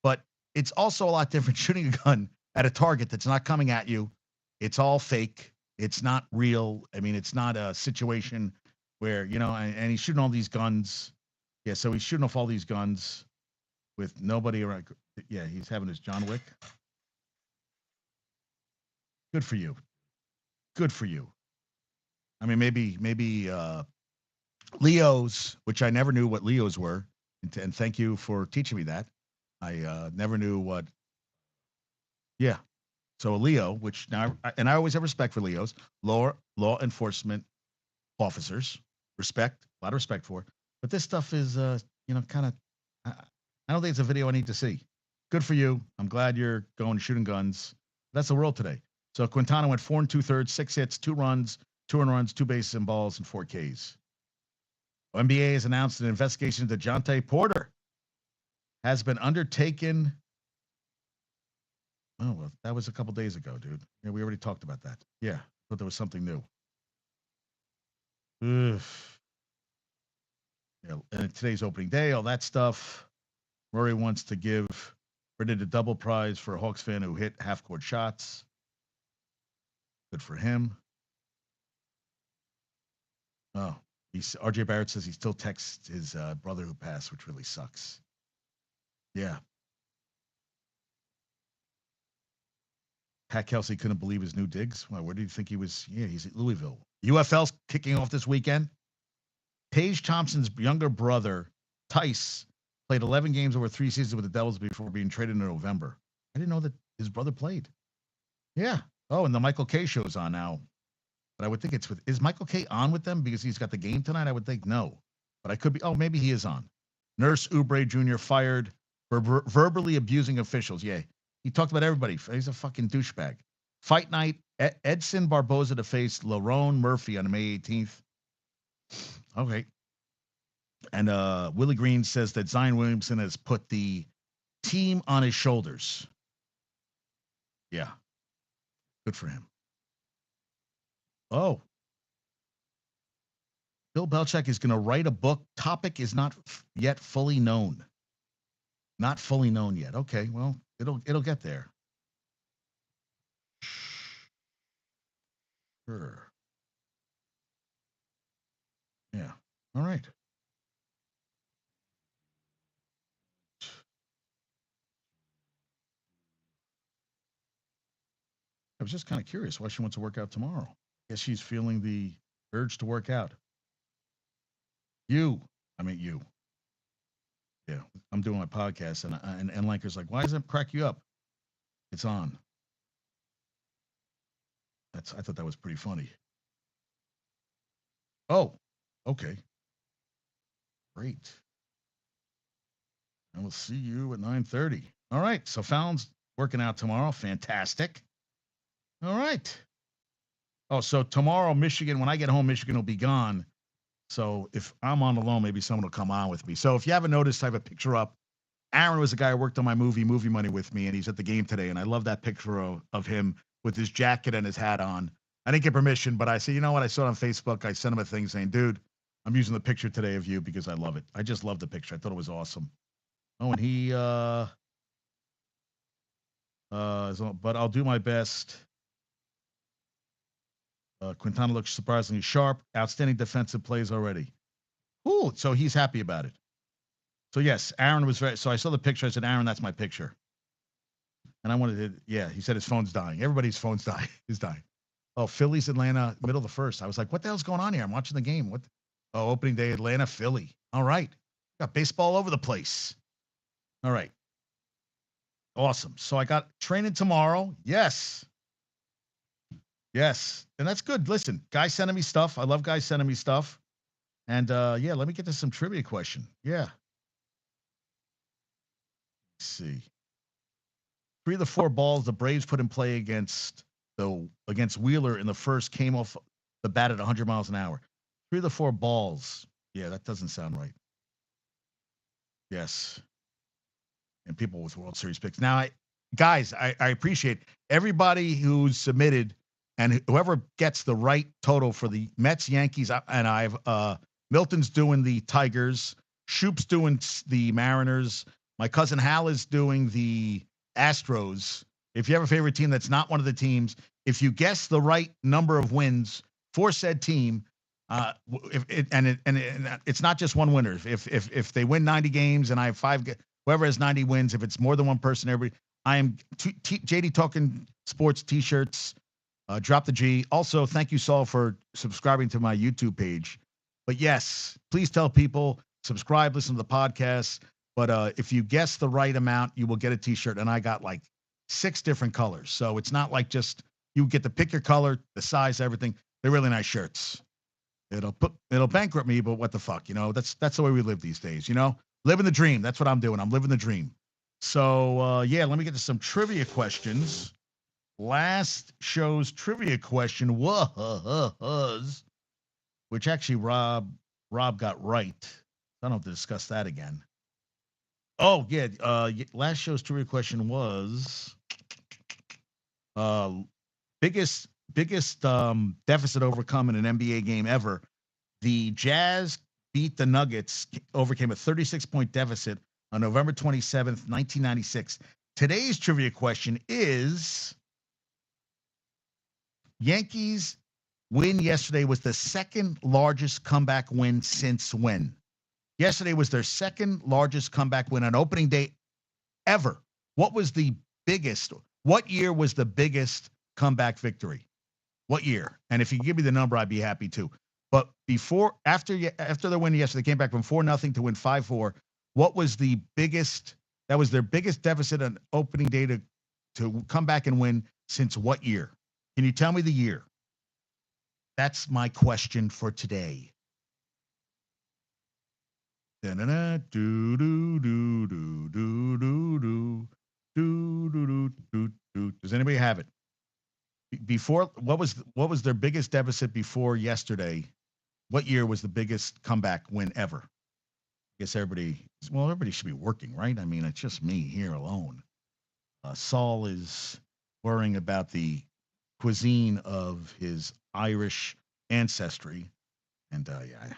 But it's also a lot different shooting a gun at a target that's not coming at you. It's all fake. It's not real. I mean, it's not a situation where, and he's shooting all these guns. Yeah, so he's shooting off all these guns with nobody around. Yeah, he's having his John Wick. Good for you. Good for you. I mean, maybe Leos, which I never knew what Leos were, and thank you for teaching me that. I never knew what. Yeah, so a Leo, which now, and I always have respect for Leos, law enforcement officers, respect, a lot of respect for. But this stuff is, kind of. I don't think it's a video I need to see. Good for you. I'm glad you're going shooting guns. That's the world today. So Quintana went 4 2/3, 6 hits, 2 runs, 2 earned runs, 2 bases and balls, and 4 Ks. NBA has announced an investigation into Jonte Porter has been undertaken. Oh, well, that was a couple days ago, dude. Yeah, we already talked about that. Yeah, but there was something new. Ugh. Yeah, and today's opening day, all that stuff. Rory wants to give Brendan a double prize for a Hawks fan who hit half-court shots. Good for him. Oh, RJ Barrett says he still texts his brother who passed, which really sucks. Yeah. Pat Kelsey couldn't believe his new digs. Well, where do you think he was? Yeah, he's at Louisville. UFL's kicking off this weekend. Paige Thompson's younger brother, Tice, played 11 games over 3 seasons with the Devils before being traded in November. I didn't know that his brother played. Yeah. Oh, and the Michael K show's on now. But I would think is Michael K on with them because he's got the game tonight? I would think no. But I could be, maybe he is on. Nurse Oubre Jr. fired for verbally abusing officials. Yeah. He talked about everybody. He's a fucking douchebag. Fight night, Edson Barboza to face Lerone Murphy on May 18th. Okay. And Willie Green says that Zion Williamson has put the team on his shoulders. Yeah. Good for him. Oh. Bill Belichick is going to write a book. Topic is not yet fully known. Not fully known yet. Okay, well, it'll get there. Sure. Yeah. All right. I was just kind of curious why she wants to work out tomorrow. I guess she's feeling the urge to work out. You. Yeah, I'm doing my podcast, and Lanker's like, why does it crack you up? It's on. I thought that was pretty funny. Oh, okay. Great. And we'll see you at 9:30. All right. So Fallon's working out tomorrow. Fantastic. All right. Oh, so tomorrow, Michigan, when I get home, Michigan will be gone. So if I'm on alone, maybe someone will come on with me. So if you haven't noticed, I have a picture up. Aaron was the guy who worked on my movie Money with me, and he's at the game today. And I love that picture of him with his jacket and his hat on. I didn't get permission, but I said, you know what? I saw it on Facebook. I sent him a thing saying, dude, I'm using the picture today of you because I love it. I just love the picture. I thought it was awesome. Oh, and he, but I'll do my best. Quintana looks surprisingly sharp. Outstanding defensive plays already. Ooh, so he's happy about it. So yes, Aaron was very. So I saw the picture. I said, Aaron, that's my picture. And I wanted to. Yeah, he said his phone's dying. Everybody's phone's dying. Is dying. Oh, Phillies, Atlanta, middle of the first. I was like, what the hell's going on here? I'm watching the game. What? Oh, opening day, Atlanta, Philly. All right, got baseball all over the place. All right, awesome. So I got training tomorrow. Yes. Yes, and that's good. Listen, guys sending me stuff. I love guys sending me stuff. And yeah, let me get to some trivia question. Yeah. Let's see. 3 of the 4 balls the Braves put in play against Wheeler in the first came off the bat at 100 miles an hour. 3 of the 4 balls. Yeah, that doesn't sound right. Yes. And people with World Series picks. Now, I appreciate everybody who's submitted and whoever gets the right total for the Mets, Yankees, and I've Milton's doing the Tigers, Shoop's doing the Mariners, my cousin Hal is doing the Astros. If you have a favorite team that's not one of the teams, if you guess the right number of wins for said team, it's not just one winner. If they win 90 games and I have 5, whoever has 90 wins, if it's more than one person, everybody, I am JD Talkin Sports T-shirts. Drop the G. Also, thank you, Saul, for subscribing to my YouTube page. But yes, please tell people, subscribe, listen to the podcast. But if you guess the right amount, you will get a T-shirt. And I got like 6 different colors. So it's not like just you get to pick your color, the size, everything. They're really nice shirts. It'll bankrupt me, but what the fuck, that's the way we live these days, living the dream. That's what I'm doing. I'm living the dream. So yeah, let me get to some trivia questions. Last show's trivia question was, which actually Rob got right. I don't have to discuss that again. Oh yeah, last show's trivia question was biggest deficit overcome in an NBA game ever. The Jazz beat the Nuggets, overcame a 36-point deficit on November 27th, 1996. Today's trivia question is Yankees win yesterday was the second largest comeback win since when? Yesterday was their second largest comeback win on opening day ever. What was the biggest? What year was the biggest comeback victory? What year? And if you give me the number, I'd be happy to. But after the win yesterday, they came back from 4-0 to win 5-4. What was the biggest? That was their biggest deficit on opening day to come back and win since what year? Can you tell me the year? That's my question for today. Does anybody have it? Before what was their biggest deficit before yesterday? What year was the biggest comeback win ever? I guess everybody should be working, right? I mean, it's just me here alone. Saul is worrying about the cuisine of his Irish ancestry. And yeah.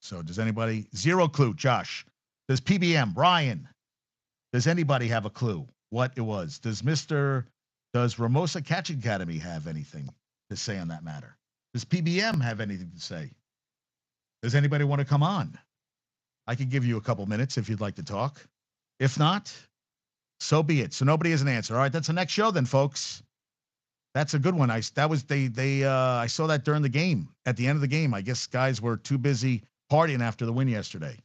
So does anybody? Zero clue, Josh. Does PBM, Brian? Does anybody have a clue what it was? Does Ramosa Catching Academy have anything to say on that matter? Does PBM have anything to say? Does anybody want to come on? I could give you a couple minutes if you'd like to talk. If not, so be it. So nobody has an answer. All right, that's the next show then, folks. That's a good one. I saw that during the game. At the end of the game, I guess guys were too busy partying after the win yesterday.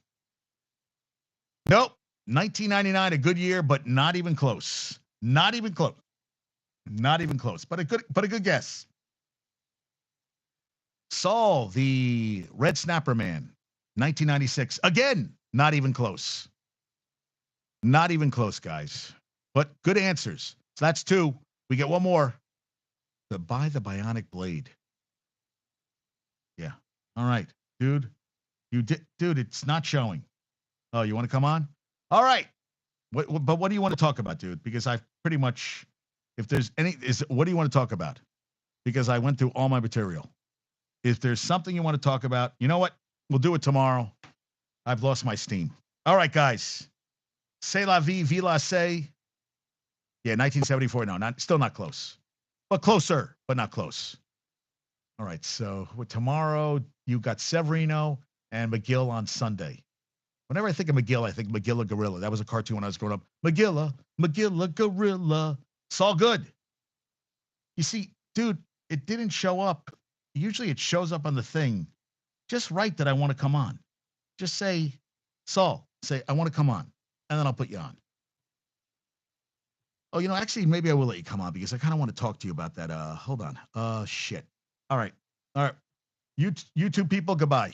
Nope. 1999, a good year, but not even close. Not even close. Not even close. But a good guess. Saul, the Red Snapper Man, 1996. Again, not even close. Not even close, guys. But good answers. So that's 2. We get one more. Buy the Bionic Blade. Yeah. All right, dude. Dude, it's not showing. Oh, you want to come on? All right. But what do you want to talk about, dude? Because I've pretty much, if there's what do you want to talk about? Because I went through all my material. If there's something you want to talk about, you know what? We'll do it tomorrow. I've lost my steam. All right, guys. C'est la vie, Vila say. Yeah, 1974. No, still not close. But closer, but not close. All right, so tomorrow you got Severino and McGill on Sunday. Whenever I think of McGill, I think Magilla Gorilla. That was a cartoon when I was growing up. Magilla Gorilla. It's all good. You see, dude, it didn't show up. Usually it shows up on the thing. Just write that I want to come on. Just say, Saul, say, I want to come on. And then I'll put you on. Oh, actually, maybe I will let you come on because I kind of want to talk to you about that. Hold on. Shit. All right. You two people, goodbye.